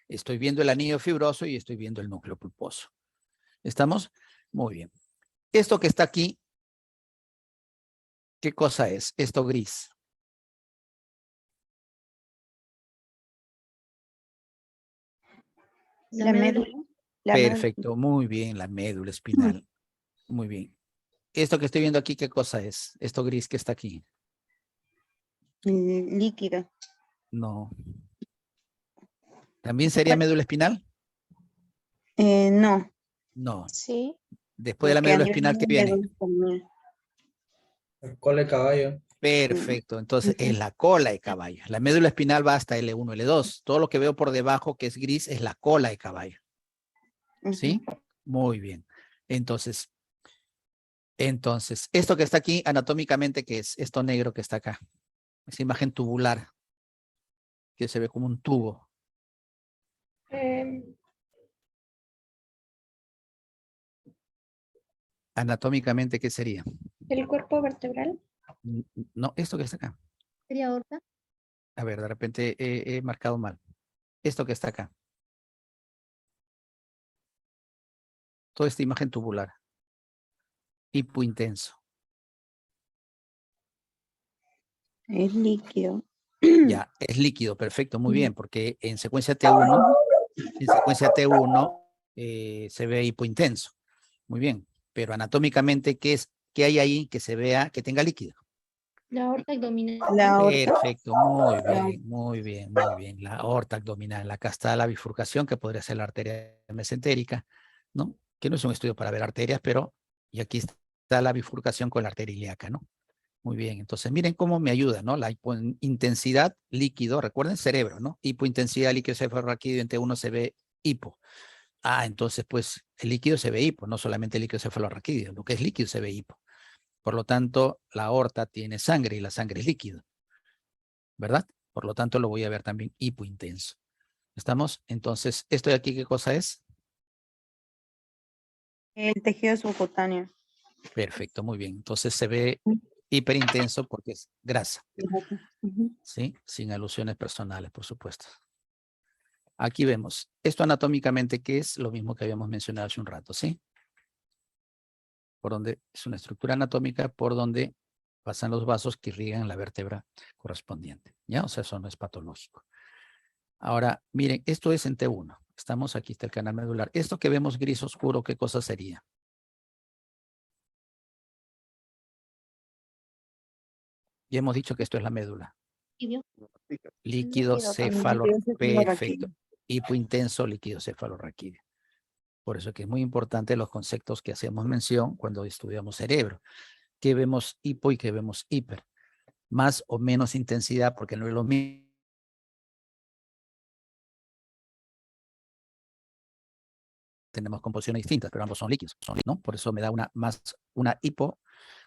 Estoy viendo el anillo fibroso y estoy viendo el núcleo pulposo. ¿Estamos? Muy bien. Esto que está aquí, ¿qué cosa es? Esto gris. La médula. La médula. Perfecto, muy bien, la médula espinal. Muy bien. Esto que estoy viendo aquí, ¿qué cosa es? Esto gris que está aquí. Líquido. No. ¿También sería médula espinal? No, No. Sí. Después de la porque a médula nivel espinal, ¿qué de viene? médula también. El cola de caballo. Perfecto. Entonces, Ujú. es la cola de caballo. La médula espinal va hasta L1, L2. Todo lo que veo por debajo, que es gris, es la cola de caballo. ¿Sí? Muy bien. Entonces, esto que está aquí, anatómicamente, ¿qué es? Esto negro que está acá. Esa imagen tubular, que se ve como un tubo. Anatómicamente, ¿qué sería? El cuerpo vertebral. No, esto que está acá. Sería aorta. A ver, de repente he marcado mal. Esto que está acá. Toda esta imagen tubular. Hipointenso. Es líquido. Ya, es líquido, perfecto, muy bien, porque en secuencia T1, se ve hipointenso. Muy bien, pero anatómicamente, ¿qué hay ahí que se vea, que tenga líquido? La aorta abdominal. La aorta. Perfecto, muy bien, muy bien, muy bien. La aorta abdominal, acá está la bifurcación, que podría ser la arteria mesentérica, ¿no? Que no es un estudio para ver arterias, pero, y aquí está la bifurcación con la arteria ilíaca, ¿no? Muy bien, entonces miren cómo me ayuda, ¿no? La hipointensidad líquido, recuerden cerebro, ¿no? Hipointensidad líquido cefalorraquídeo, entre uno se ve hipo. Ah, entonces pues el líquido se ve hipo, no solamente el líquido cefalorraquídeo, lo que es líquido se ve hipo. Por lo tanto, la aorta tiene sangre y la sangre es líquido, ¿verdad? Por lo tanto, lo voy a ver también hipointenso. ¿Estamos? Entonces, ¿esto de aquí qué cosa es? El tejido subcutáneo. Perfecto, muy bien. Entonces se ve hiperintenso porque es grasa, Ujú. ¿sí? Sin alusiones personales, por supuesto. Aquí vemos, esto anatómicamente, ¿qué es? Lo mismo que habíamos mencionado hace un rato, ¿sí? Por donde es una estructura anatómica por donde pasan los vasos que irrigan la vértebra correspondiente, ¿ya? O sea, eso no es patológico. Ahora, miren, esto es en T1. Estamos, aquí está el canal medular. Esto que vemos gris oscuro, ¿qué cosa sería? Ya hemos dicho que esto es la médula. Líquido. Líquido Líquido también. cefalo, Líquido perfecto. cefalorraquídeo. Hipointenso líquido cefalorraquídeo. Por eso que es muy importante los conceptos que hacemos mención cuando estudiamos cerebro. ¿Qué vemos hipo y qué vemos hiper? Más o menos intensidad, porque no es lo mismo. Tenemos composiciones distintas, pero ambos son líquidos, ¿no? Por eso me da una hipo,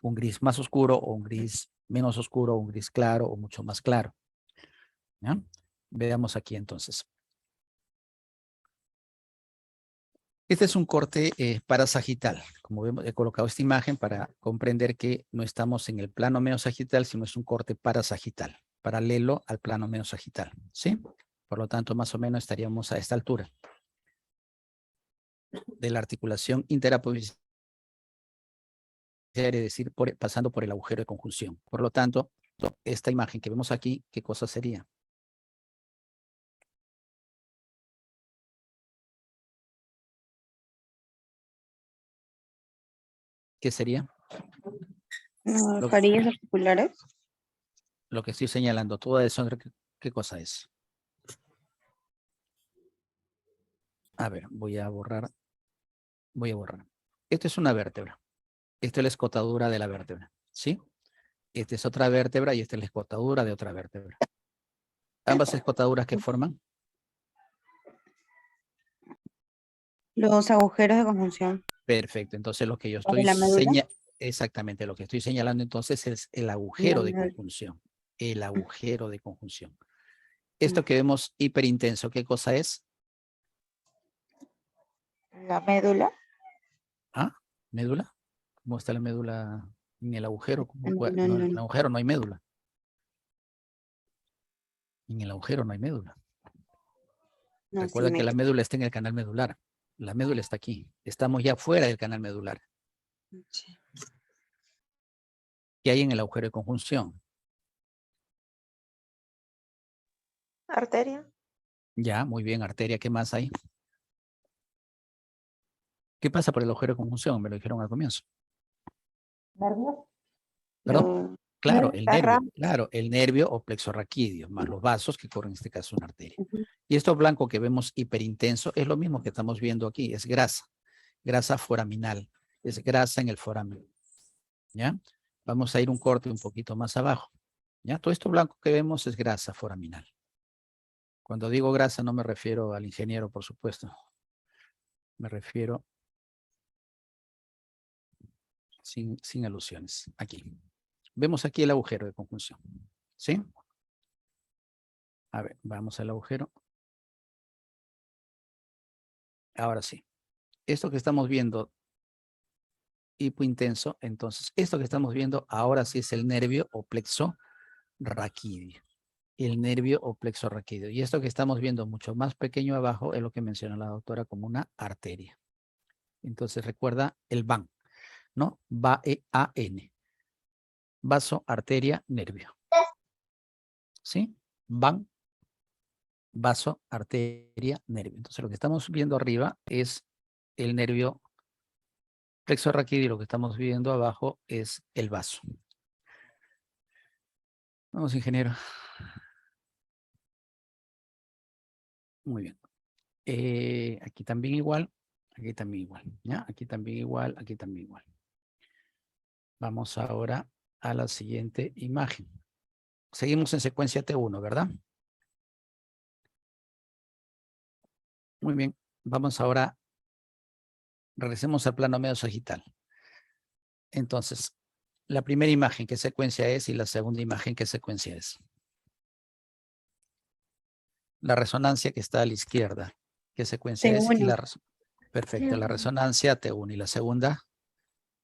un gris más oscuro o un gris menos oscuro, un gris claro o mucho más claro. ¿Ya? Veamos aquí entonces. Este es un corte parasagital. Como vemos, he colocado esta imagen para comprender que no estamos en el plano meosagital, sino es un corte parasagital, paralelo al plano meosagital, ¿sí? Por lo tanto, más o menos estaríamos a esta altura de la articulación interapofisial es decir, pasando por el agujero de conjunción. Por lo tanto, esta imagen que vemos aquí, ¿qué cosa sería? ¿Qué sería? Lo, Carillas articulares. lo que estoy señalando, todo eso, ¿qué cosa es? A ver, voy a borrar. Esta es una vértebra. Esta es la escotadura de la vértebra, ¿sí? Esta es otra vértebra y esta es la escotadura de otra vértebra. Ambas escotaduras que forman Los agujeros de conjunción. perfecto. Entonces lo que yo ¿De estoy la médula? exactamente lo que estoy señalando entonces es el agujero de conjunción. El agujero de conjunción. Esto que vemos hiperintenso, ¿qué cosa es? La médula. ¿Ah? ¿Médula? ¿Cómo está la médula en el agujero? No, No, en el no. agujero no hay médula. En el agujero no hay médula. No, sí, Recuerda que la médula está en el canal medular. La médula está aquí. Estamos ya fuera del canal medular. sí. ¿Qué hay en el agujero de conjunción? Arteria. Ya, muy bien, arteria. ¿Qué más hay? ¿Qué pasa por el agujero de conjunción? Me lo dijeron al comienzo. ¿Nervios? ¿Perdón? Claro, el La nervio. rama. Claro, el nervio o plexo raquídeo, más los vasos que corren en este caso una arteria. Ujú. Y esto blanco que vemos hiperintenso es lo mismo que estamos viendo aquí. Es grasa. Grasa foraminal. Es grasa en el foramen. ¿Ya? Vamos a ir un corte un poquito más abajo. ¿Ya? Todo esto blanco que vemos es grasa foraminal. Cuando digo grasa no me refiero al ingeniero, por supuesto. Me refiero sin alusiones. Aquí. Vemos aquí el agujero de conjunción. ¿Sí? A ver, vamos al agujero. Ahora sí. Esto que estamos viendo, hipointenso, entonces, esto que estamos viendo ahora sí es el nervio o plexo raquídeo. El nervio o plexo raquídeo. Y esto que estamos viendo mucho más pequeño abajo es lo que menciona la doctora como una arteria. Entonces recuerda el VAN, ¿no? VAN. Vaso, arteria, nervio. ¿Sí? VAN, vaso, arteria, nervio. Entonces lo que estamos viendo arriba es el nervio plexo raquídeo y lo que estamos viendo abajo es el vaso. Vamos, ingeniero. Muy bien. Aquí también igual, aquí también igual, ¿ya? Aquí también igual, aquí también igual. Vamos ahora a la siguiente imagen. Seguimos en secuencia T1, ¿verdad? Muy bien. Vamos ahora, regresemos al plano medio sagital. Entonces, la primera imagen, ¿qué secuencia es? Y la segunda imagen, ¿qué secuencia es? La resonancia que está a la izquierda, ¿qué secuencia es? Y perfecto, la resonancia T1. ¿Y la segunda?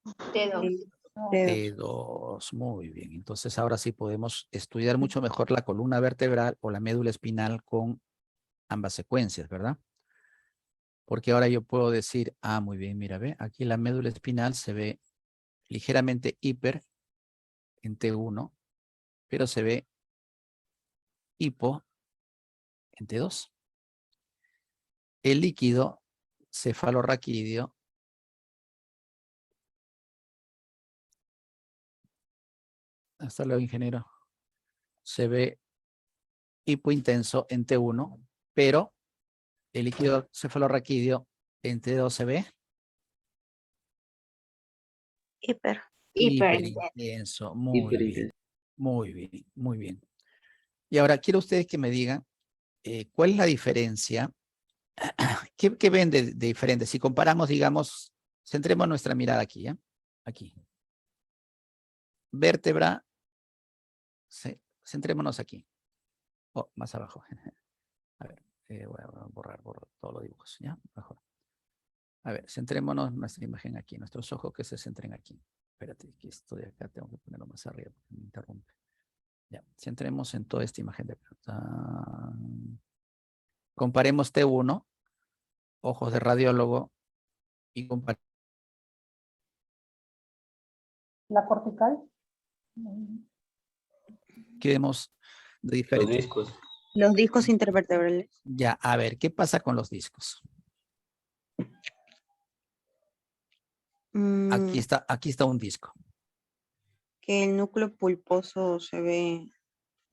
T2. T2. Muy bien. Entonces, ahora sí podemos estudiar mucho mejor la columna vertebral o la médula espinal con ambas secuencias, ¿verdad? Porque ahora yo puedo decir, muy bien, mira, ve, aquí la médula espinal se ve ligeramente hiper en T1, pero se ve hipo en T2. El líquido cefalorraquídeo hasta luego, ingeniero, se ve hipointenso en T1, pero el líquido cefalorraquídeo en T2 se ve Hiper. hiperintenso. Muy bien, muy bien, muy bien. Y ahora quiero ustedes que me digan cuál es la diferencia. ¿Qué ven de diferente? Si comparamos, digamos, centremos nuestra mirada aquí, ¿ya? Aquí. Vértebra, centrémonos aquí. Oh, más abajo. A ver, voy a borrar todos los dibujos, ¿ya? Mejor. A ver, centrémonos nuestra imagen aquí, nuestros ojos que se centren aquí. Espérate, que esto de acá tengo que ponerlo más arriba porque me interrumpe. Ya, centremos en toda esta imagen de acá. Comparemos T1, ojos de radiólogo, y comparemos La cortical. ¿Qué vemos de Los diferente? discos. Los discos intervertebrales. Ya, a ver, ¿qué pasa con los discos? Mm, Aquí está un disco. que el núcleo pulposo se ve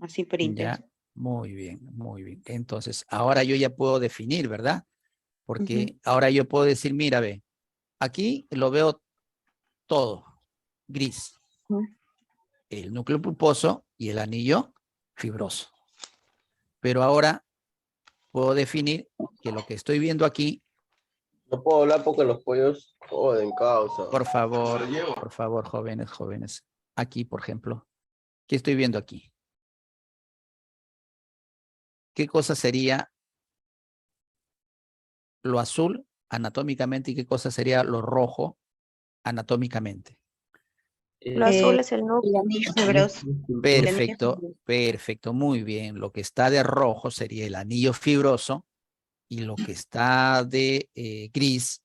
así Ya, hiperintenso. muy bien, muy bien. Entonces, ahora yo ya puedo definir, ¿verdad? Porque Ujú. ahora yo puedo decir, mira, ve, aquí lo veo todo, gris. Ujú. El núcleo pulposo y el anillo fibroso. Pero ahora puedo definir que lo que estoy viendo aquí, No puedo hablar porque los pollos joden, causa. por favor, jóvenes. Aquí, por ejemplo, ¿qué estoy viendo aquí? ¿Qué cosa sería lo azul anatómicamente y qué cosa sería lo rojo anatómicamente? Lo azul es el El núcleo. anillo fibroso. Perfecto, muy bien. Lo que está de rojo sería el anillo fibroso y lo que está de gris,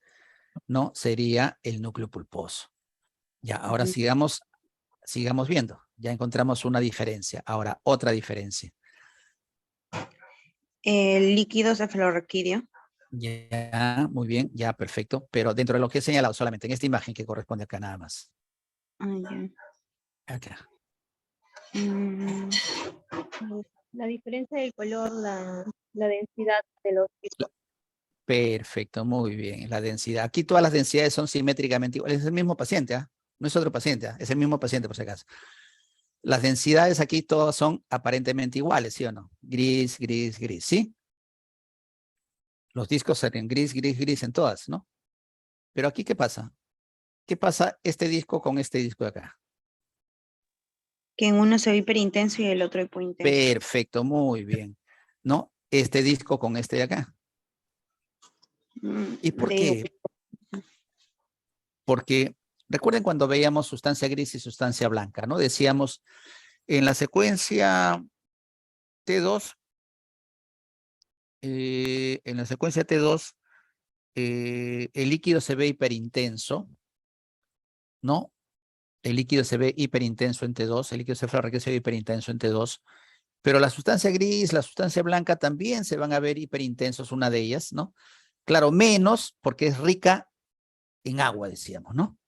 ¿no? Sería el núcleo pulposo. Ya, ahora Ujú. sigamos viendo. Ya encontramos una diferencia. Ahora, otra diferencia. El líquido cefalorraquídeo. Ya, muy bien, ya, perfecto. Pero dentro de lo que he señalado solamente en esta imagen que corresponde acá nada más. Ah, ya. Acá. Mm, La diferencia del color, la densidad de los discos. Perfecto, muy bien. La densidad. Aquí todas las densidades son simétricamente iguales. Es el mismo paciente, ¿ah? No es otro paciente, ¿ah? Es el mismo paciente por si acaso. Las densidades aquí todas son aparentemente iguales, ¿sí o no? Gris, gris, gris, ¿sí? Los discos serían gris, gris, gris en todas, ¿no? Pero aquí, ¿qué pasa? ¿Qué pasa este disco con este disco de acá? que en uno se ve hiperintenso y el otro hipointenso. Perfecto, muy bien. ¿No? Este disco con este de acá. ¿Y por qué? Porque recuerden cuando veíamos sustancia gris y sustancia blanca, ¿no? Decíamos en la secuencia T2, el líquido se ve hiperintenso, ¿no? El líquido se ve hiperintenso en T2, el líquido cefalorraquídeo se ve hiperintenso en T2, pero la sustancia gris, la sustancia blanca también se van a ver hiperintensos, una de ellas, ¿no? Claro, menos porque es rica en agua, decíamos, ¿no?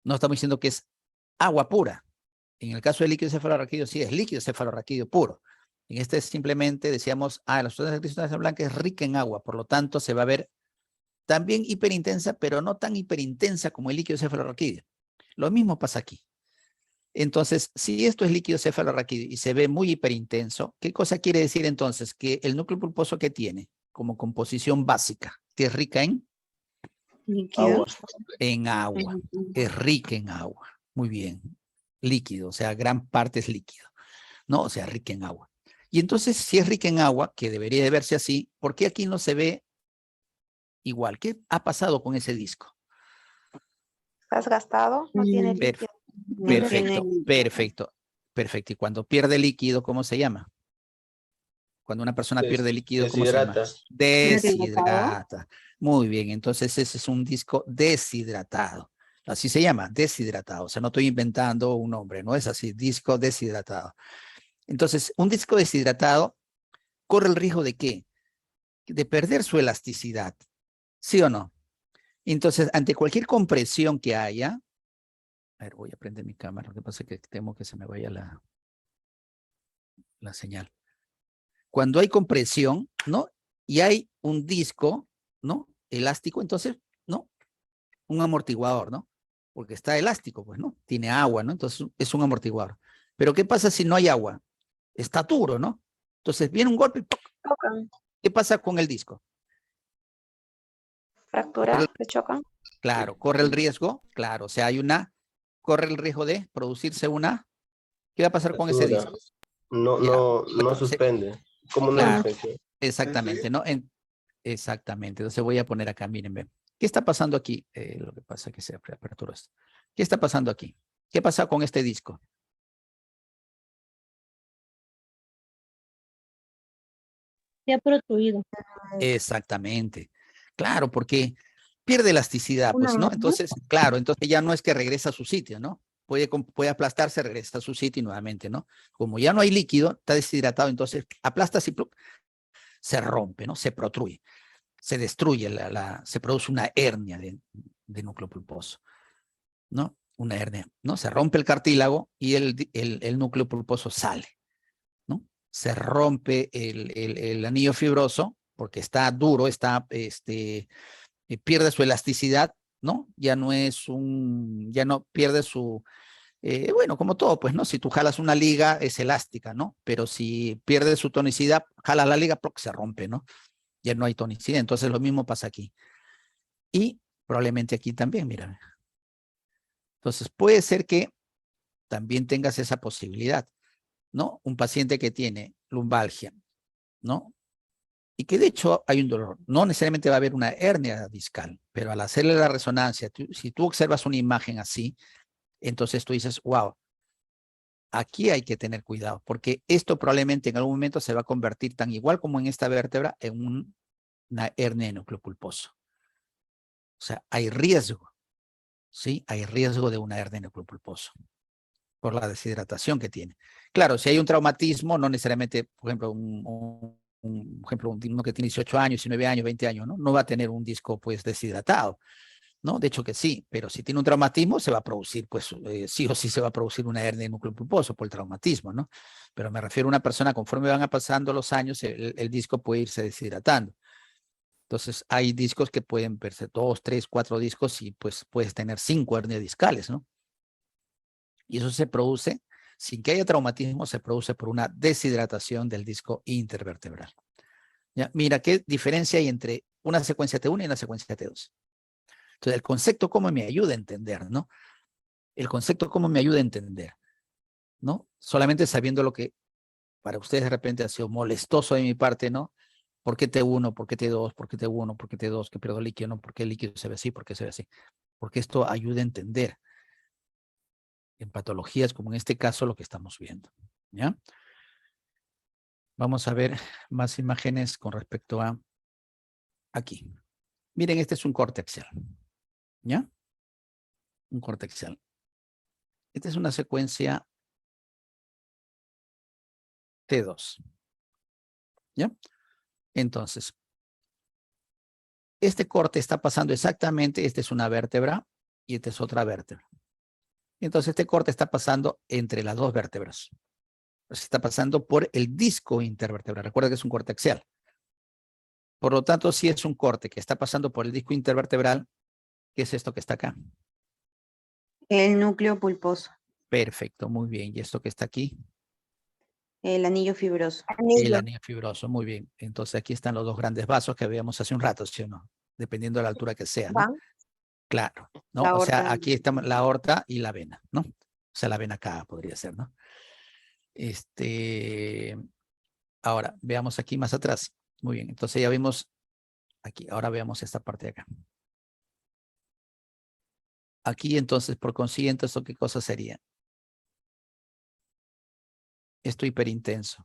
No estamos diciendo que es agua pura. En el caso del líquido cefalorraquídeo, sí es líquido cefalorraquídeo puro. En este simplemente decíamos, la sustancia gris y la sustancia blanca es rica en agua, por lo tanto se va a ver también hiperintensa, pero no tan hiperintensa como el líquido cefalorraquídeo. Lo mismo pasa aquí. Entonces, si esto es líquido cefalorraquídeo y se ve muy hiperintenso, ¿qué cosa quiere decir entonces? Que el núcleo pulposo que tiene como composición básica, que es rica en Líquido. agua, es rica en agua. Muy bien, líquido, o sea, gran parte es líquido, ¿no? O sea, rica en agua. Y entonces, si es rica en agua, que debería de verse así, ¿por qué aquí no se ve igual? ¿Qué ha pasado con ese disco? ¿Estás gastado? No tiene líquido. Perfecto. Y cuando pierde líquido, ¿cómo se llama? Cuando una persona pierde líquido, ¿cómo se llama? Deshidrata. Deshidrata. Muy bien, entonces ese es un disco deshidratado. Así se llama, deshidratado. O sea, no estoy inventando un nombre, no es así, disco deshidratado. Entonces, un disco deshidratado corre el riesgo de ¿qué? De perder su elasticidad. ¿Sí o no? Entonces, ante cualquier compresión que haya, a ver, voy a prender mi cámara, lo que pasa es que temo que se me vaya la señal. Cuando hay compresión, ¿no? Y hay un disco, ¿no? Elástico, entonces, ¿no? Un amortiguador, ¿no? Porque está elástico, pues, ¿no? Tiene agua, ¿no? Entonces es un amortiguador. Pero ¿qué pasa si no hay agua? Está duro, ¿no? Entonces viene un golpe y ¡poc! Chocan, ¿Qué pasa con el disco? fractura, se chocan. Claro, corre el riesgo, claro, o sea, corre el riesgo de producirse una, ¿qué va a pasar con ese Fractura. disco? No, Ya, no, bueno, no suspende. Como una claro, infección. exactamente, ¿no? Exactamente, entonces voy a poner acá, miren, ven. ¿Qué está pasando aquí? Lo que pasa es que se aperturó esto. ¿Qué está pasando aquí? ¿Qué pasa con este disco? Se ha protruido. Exactamente. Claro, porque pierde elasticidad, pues, Una ¿no? hernia. Entonces, claro, entonces ya no es que regresa a su sitio, ¿no? Puede aplastarse, regresa a su sitio y nuevamente, ¿no? Como ya no hay líquido, está deshidratado, entonces aplastas y se rompe, ¿no? Se protruye, se destruye, se produce una hernia de núcleo pulposo, ¿no? Una hernia, ¿no? Se rompe el cartílago y el núcleo pulposo sale, ¿no? Se rompe el anillo fibroso porque está duro, pierde su elasticidad, ¿no? Ya no pierde su, bueno, como todo, pues, ¿no? Si tú jalas una liga, es elástica, ¿no? Pero si pierde su tonicidad, jalas la liga, porque se rompe, ¿no? Ya no hay tonicidad. Entonces lo mismo pasa aquí. Y probablemente aquí también, mira. Entonces puede ser que también tengas esa posibilidad, ¿no? Un paciente que tiene lumbalgia, ¿no? Y que de hecho hay un dolor. No necesariamente va a haber una hernia discal, pero al hacerle la resonancia, si tú observas una imagen así, entonces tú dices, wow, aquí hay que tener cuidado, porque esto probablemente en algún momento se va a convertir tan igual como en esta vértebra en una hernia de núcleo pulposo. O sea, hay riesgo, ¿sí? Hay riesgo de una hernia de núcleo pulposo por la deshidratación que tiene. Claro, si hay un traumatismo, no necesariamente, por ejemplo, uno que tiene 18 años, 19 años, 20 años, ¿no? No va a tener un disco, pues, deshidratado, ¿no? De hecho que sí, pero si tiene un traumatismo se va a producir, pues sí o sí se va a producir una hernia de núcleo pulposo por el traumatismo, ¿no? Pero me refiero a una persona, conforme van pasando los años, el disco puede irse deshidratando. Entonces hay discos que pueden verse 2, 3, 4 discos y pues puedes tener 5 hernias discales, ¿no? Y eso se produce, sin que haya traumatismo, se produce por una deshidratación del disco intervertebral. ¿Ya? Mira, ¿qué diferencia hay entre una secuencia T1 y una secuencia T2? Entonces, el concepto cómo me ayuda a entender, ¿no? El concepto cómo me ayuda a entender, ¿no? Solamente sabiendo lo que para ustedes de repente ha sido molestoso de mi parte, ¿no? ¿Por qué T1? ¿Por qué T2? ¿Por qué T1? ¿Por qué T2? ¿Qué pierdo líquido? ¿No? ¿Por qué el líquido se ve así? ¿Por qué se ve así? Porque esto ayuda a entender en patologías como en este caso lo que estamos viendo, ¿ya? Vamos a ver más imágenes con respecto a aquí. Miren, este es un corte axial, ¿ya? Un corte axial. Esta es una secuencia T2, ¿ya? Entonces, este corte está pasando exactamente, esta es una vértebra y esta es otra vértebra. Entonces, este corte está pasando entre las dos vértebras. Está pasando por el disco intervertebral. Recuerda que es un corte axial. Por lo tanto, si es un corte que está pasando por el disco intervertebral, ¿qué es esto que está acá? El núcleo pulposo, Perfecto, muy bien. ¿Y esto que está aquí? el anillo fibroso. El anillo fibroso, muy bien. Entonces aquí están los dos grandes vasos que veíamos hace un rato, ¿sí o no? Dependiendo de la altura que sea, ¿no? Van. Claro, ¿no? La O sea, aorta. aquí está la aorta y la vena, ¿no? O sea, la vena acá podría ser, ¿no? Ahora, veamos aquí más atrás. Muy bien, entonces ya vimos aquí. Ahora veamos esta parte de acá. Aquí, entonces, por consiguiente, ¿esto qué cosa sería? Esto hiperintenso.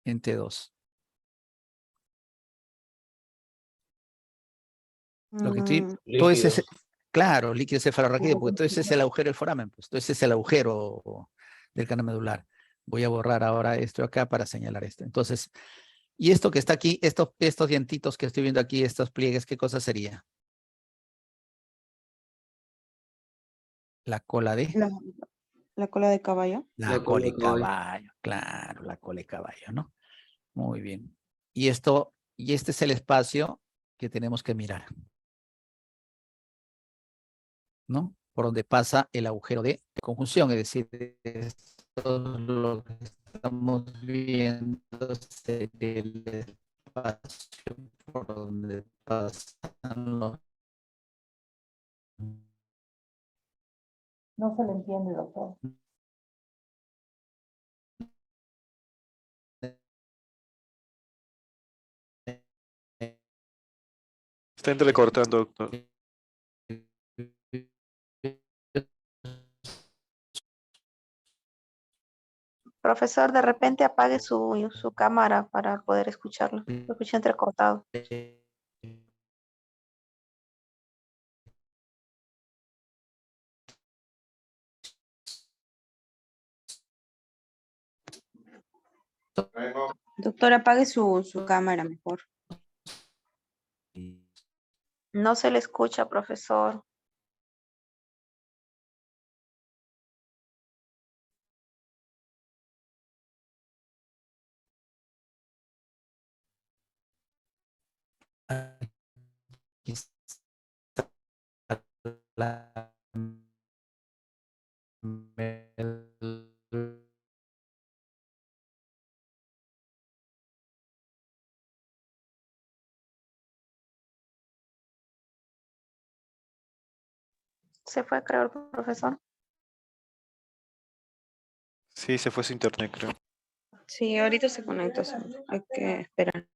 En T2. Lo que estoy, todo ese, Líquidos. claro, líquido cefalorraquídeo, porque todo ese es el agujero del foramen, pues todo ese es el agujero del canal medular. Voy a borrar ahora esto acá para señalar esto. Entonces, y esto que está aquí, estos dientitos que estoy viendo aquí, estos pliegues, ¿qué cosa sería? La cola de... La cola de caballo. La cola de caballo, claro, la cola de caballo, ¿no? Muy bien. Y este es el espacio que tenemos que mirar, ¿no? Por donde pasa el agujero de conjunción, es decir, esto es lo que estamos viendo, sería el espacio por donde pasan los... No se le entiende, doctor. Está entrecortando, doctor. Profesor, de repente apague su cámara para poder escucharlo. Lo escuché entrecortado. Doctor, apague su cámara mejor. No se le escucha, profesor. Aquí está la Se fue, creo, el profesor. Sí, se fue su internet, creo. Sí, ahorita se conecta, hay que esperar.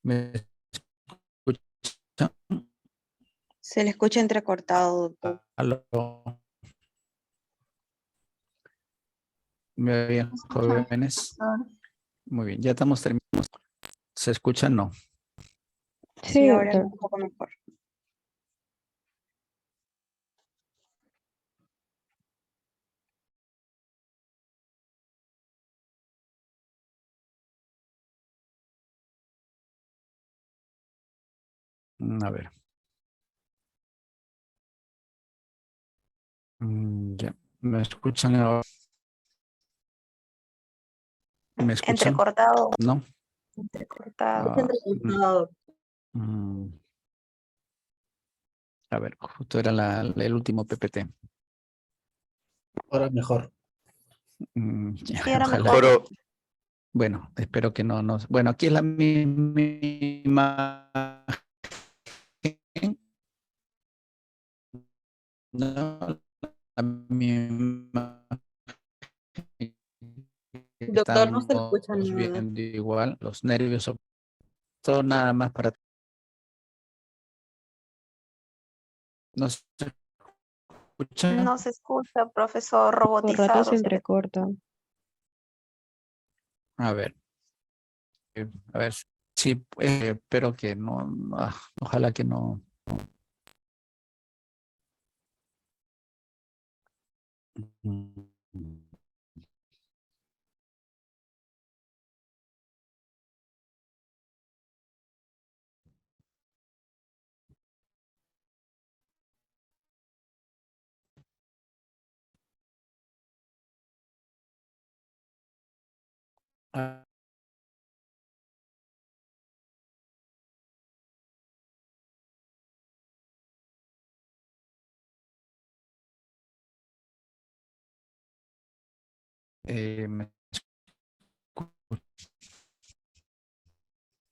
¿Me escuchan? Se le escucha entrecortado, doctor. Aló. ¿Me oyen, jóvenes? Muy bien, ya estamos terminando. ¿Se escucha? No. Sí, ahora es un poco mejor. A ver. Ya. ¿Me escuchan ahora? ¿Me escuchan? Entrecortado. No. Entrecortado. Mm, A ver, justo era el último PPT. Ahora mejor. Ya, Sí, ahora ojalá. mejor. Pero, Bueno, espero que no. Bueno, aquí es la misma imagen, ¿no? La misma. Doctor, no se le escucha Estamos nada. viendo igual los nervios. Todo nada más para. ¿No se escucha? No se escucha, profesor, Por rato robotizado. se Se le- entrecorta. A ver, a ver. Sí, espero que ojalá que no. Ah, ¿me escucha?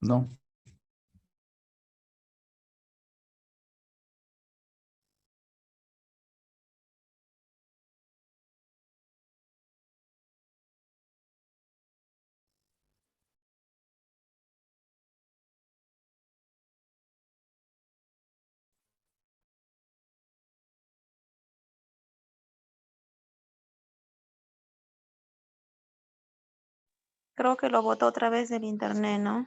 No. Creo que lo botó otra vez del internet, ¿no?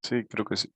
sí, creo que sí.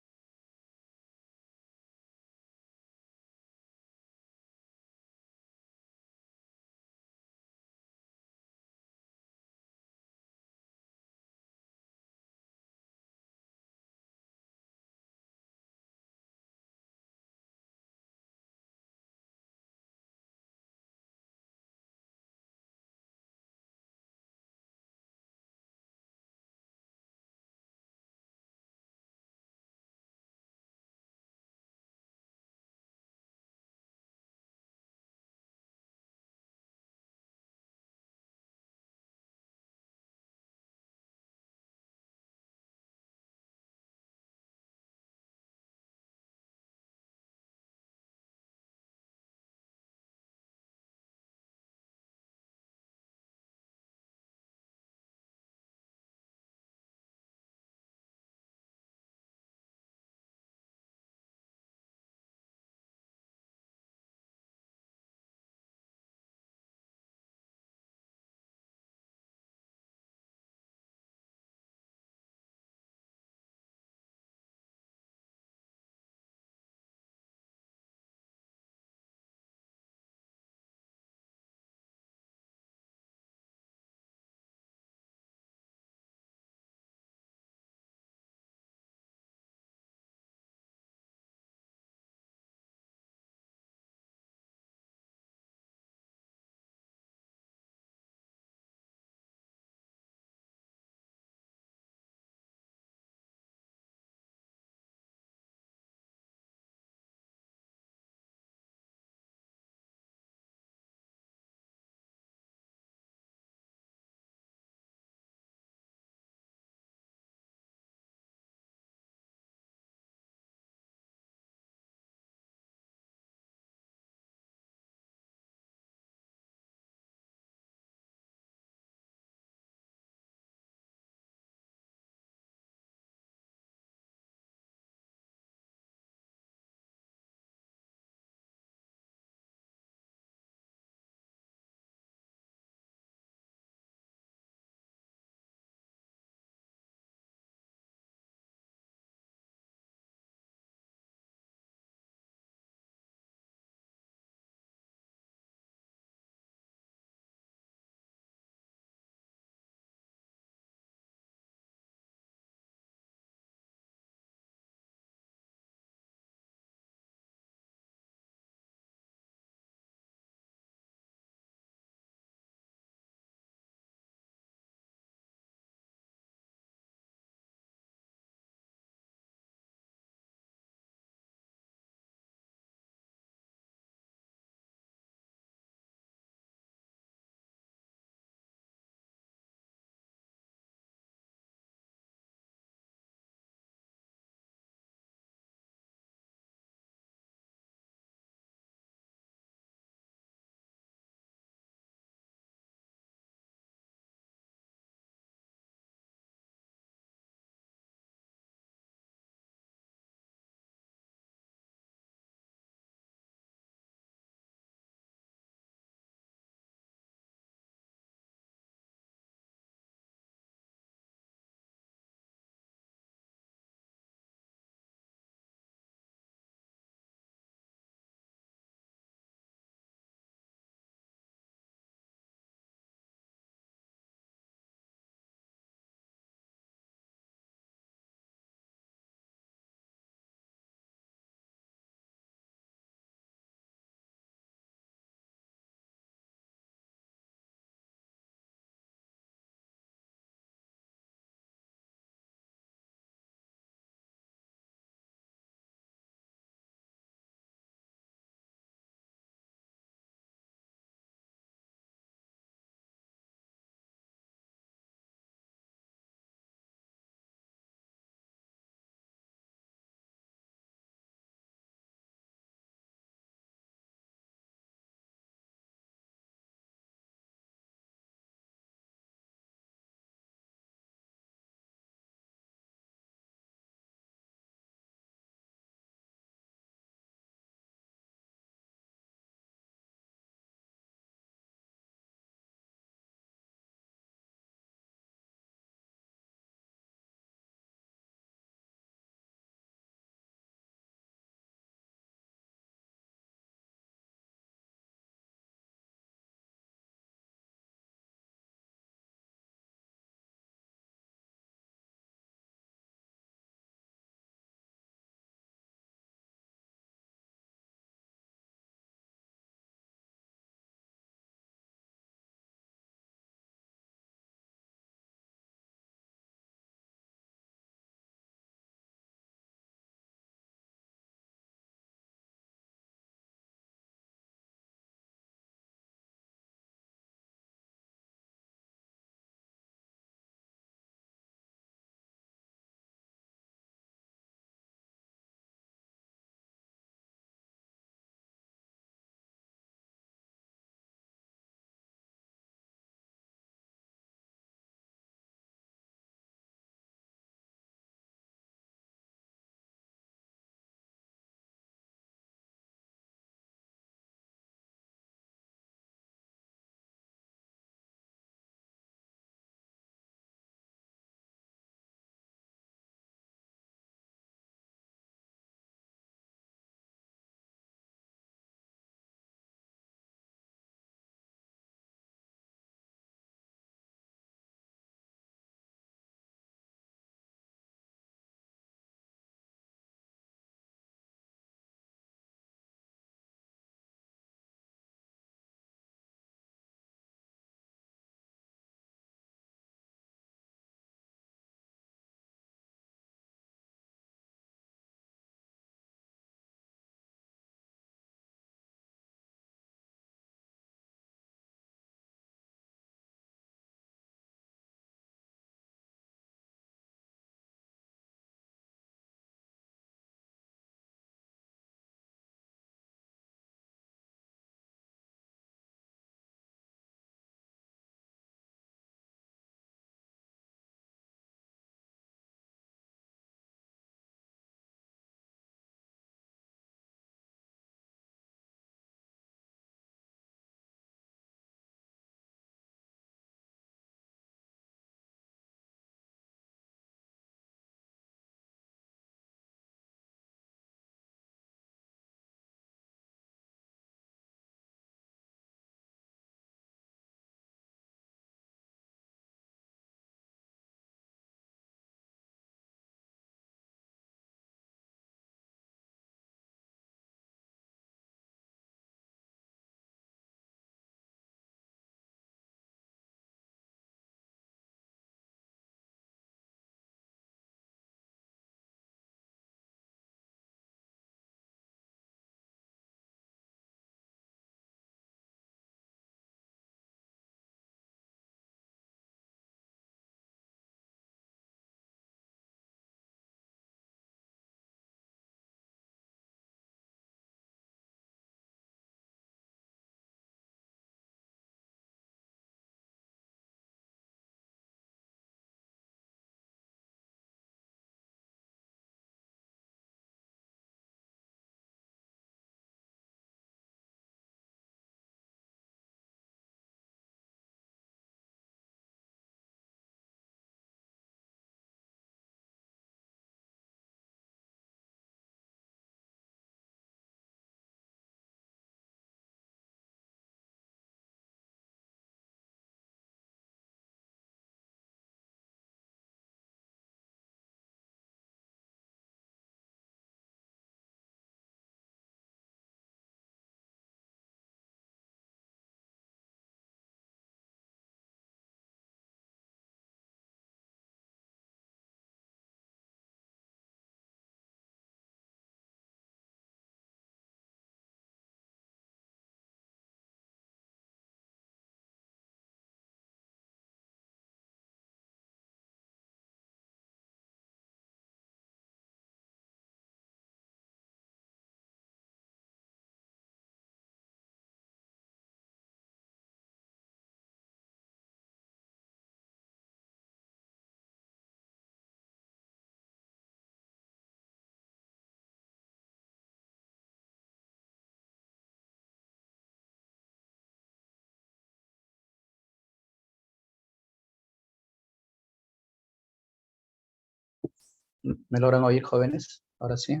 ¿Me logran oír, jóvenes? Ahora sí.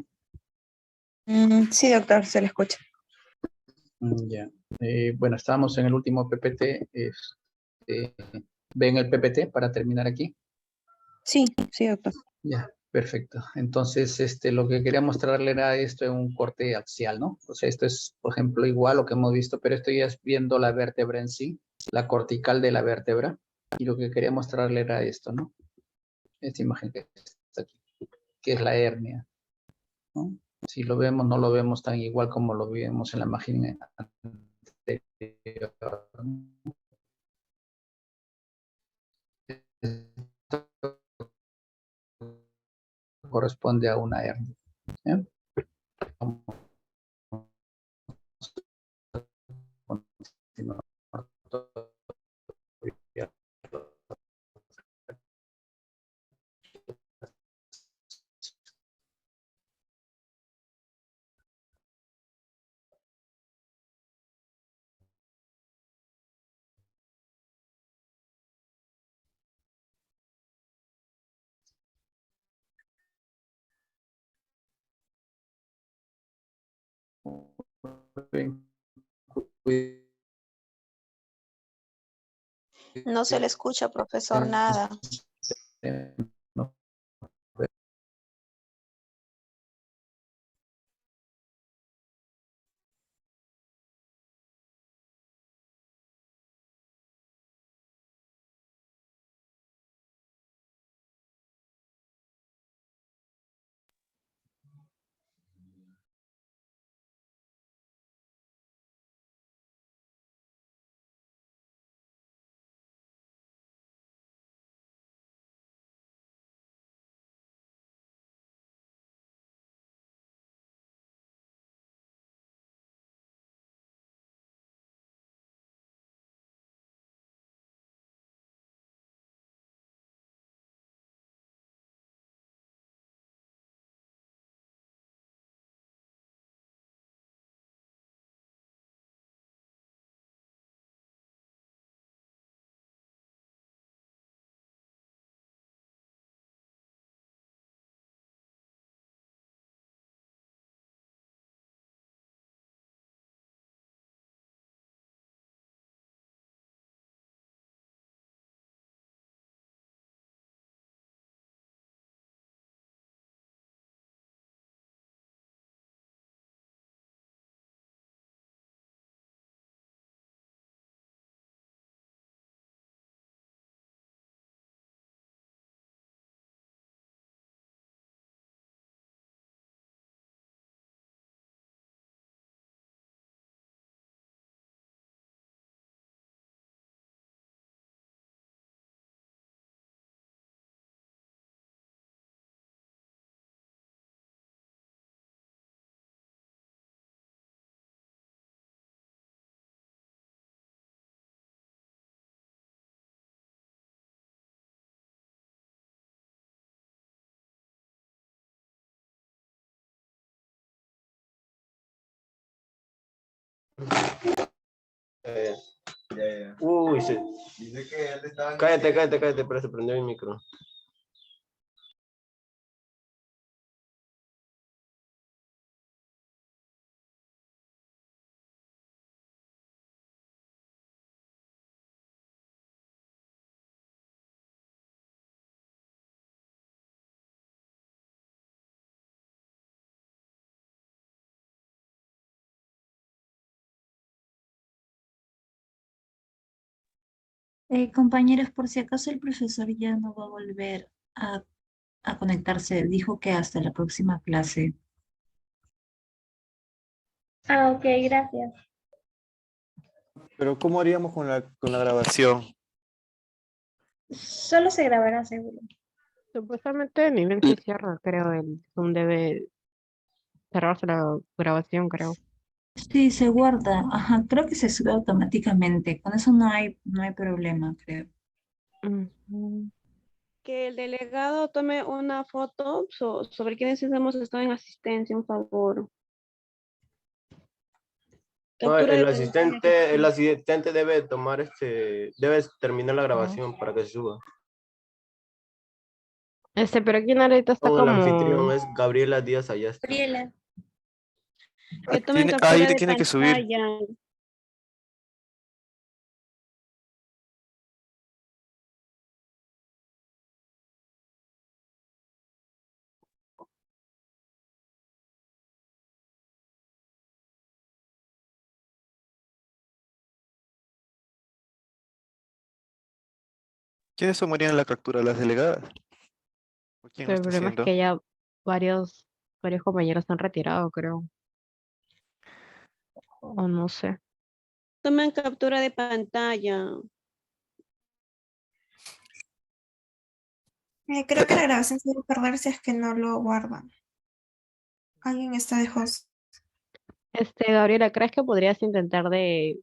Sí, doctor, se le escucha. Ya. Bueno, estábamos en el último PPT. ¿Ven el PPT para terminar aquí? Sí, sí, doctor. Ya, perfecto. Entonces, lo que quería mostrarle era esto en un corte axial, ¿no? O sea, esto es, por ejemplo, igual lo que hemos visto, pero esto ya es viendo la vértebra en sí, la cortical de la vértebra. Y lo que quería mostrarle era esto, ¿no? Esta imagen que está aquí, que es la hernia, ¿no? Si lo vemos, no lo vemos tan igual como lo vimos en la imagen anterior, ¿no? Esto corresponde a una hernia. ¿Eh? Vamos a continuar todavía. No se le escucha, profesor, nada. Uy, se... Dice que él estaba... Cállate, pero se prendió mi micro. Compañeros, por si acaso el profesor ya no va a volver a conectarse, dijo que hasta la próxima clase. Ah, ok, gracias. Pero ¿cómo haríamos con la grabación? Solo se grabará seguro. Supuestamente ni bien se cierra, creo, el Zoom debe cerrarse la grabación, creo. Sí, se guarda. Ajá, creo que se sube automáticamente. Con eso no hay problema, creo. Ujú. Que el delegado tome una foto sobre quienes hemos estado en asistencia, un favor. No, Captura de el pantalla que asistente debe debe terminar la grabación para que se suba. Pero aquí ahorita está Oh, el anfitrión como... es Gabriela Díaz Ayastro. Gabriela. Que tomen Ahí captura te de tiene que subir. pantalla. ¿Quiénes tomarían la captura? ¿Las delegadas? ¿O quién lo El está problema es haciendo? que ya varios compañeros se han retirado, creo. O no sé. Tomen captura de pantalla. Creo que la grabación se va a perder si es que no lo guardan. Alguien está de host. Gabriela, ¿crees que podrías intentar de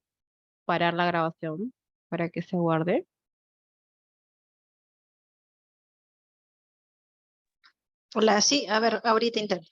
parar la grabación para que se guarde? Hola, sí, a ver, ahorita intento.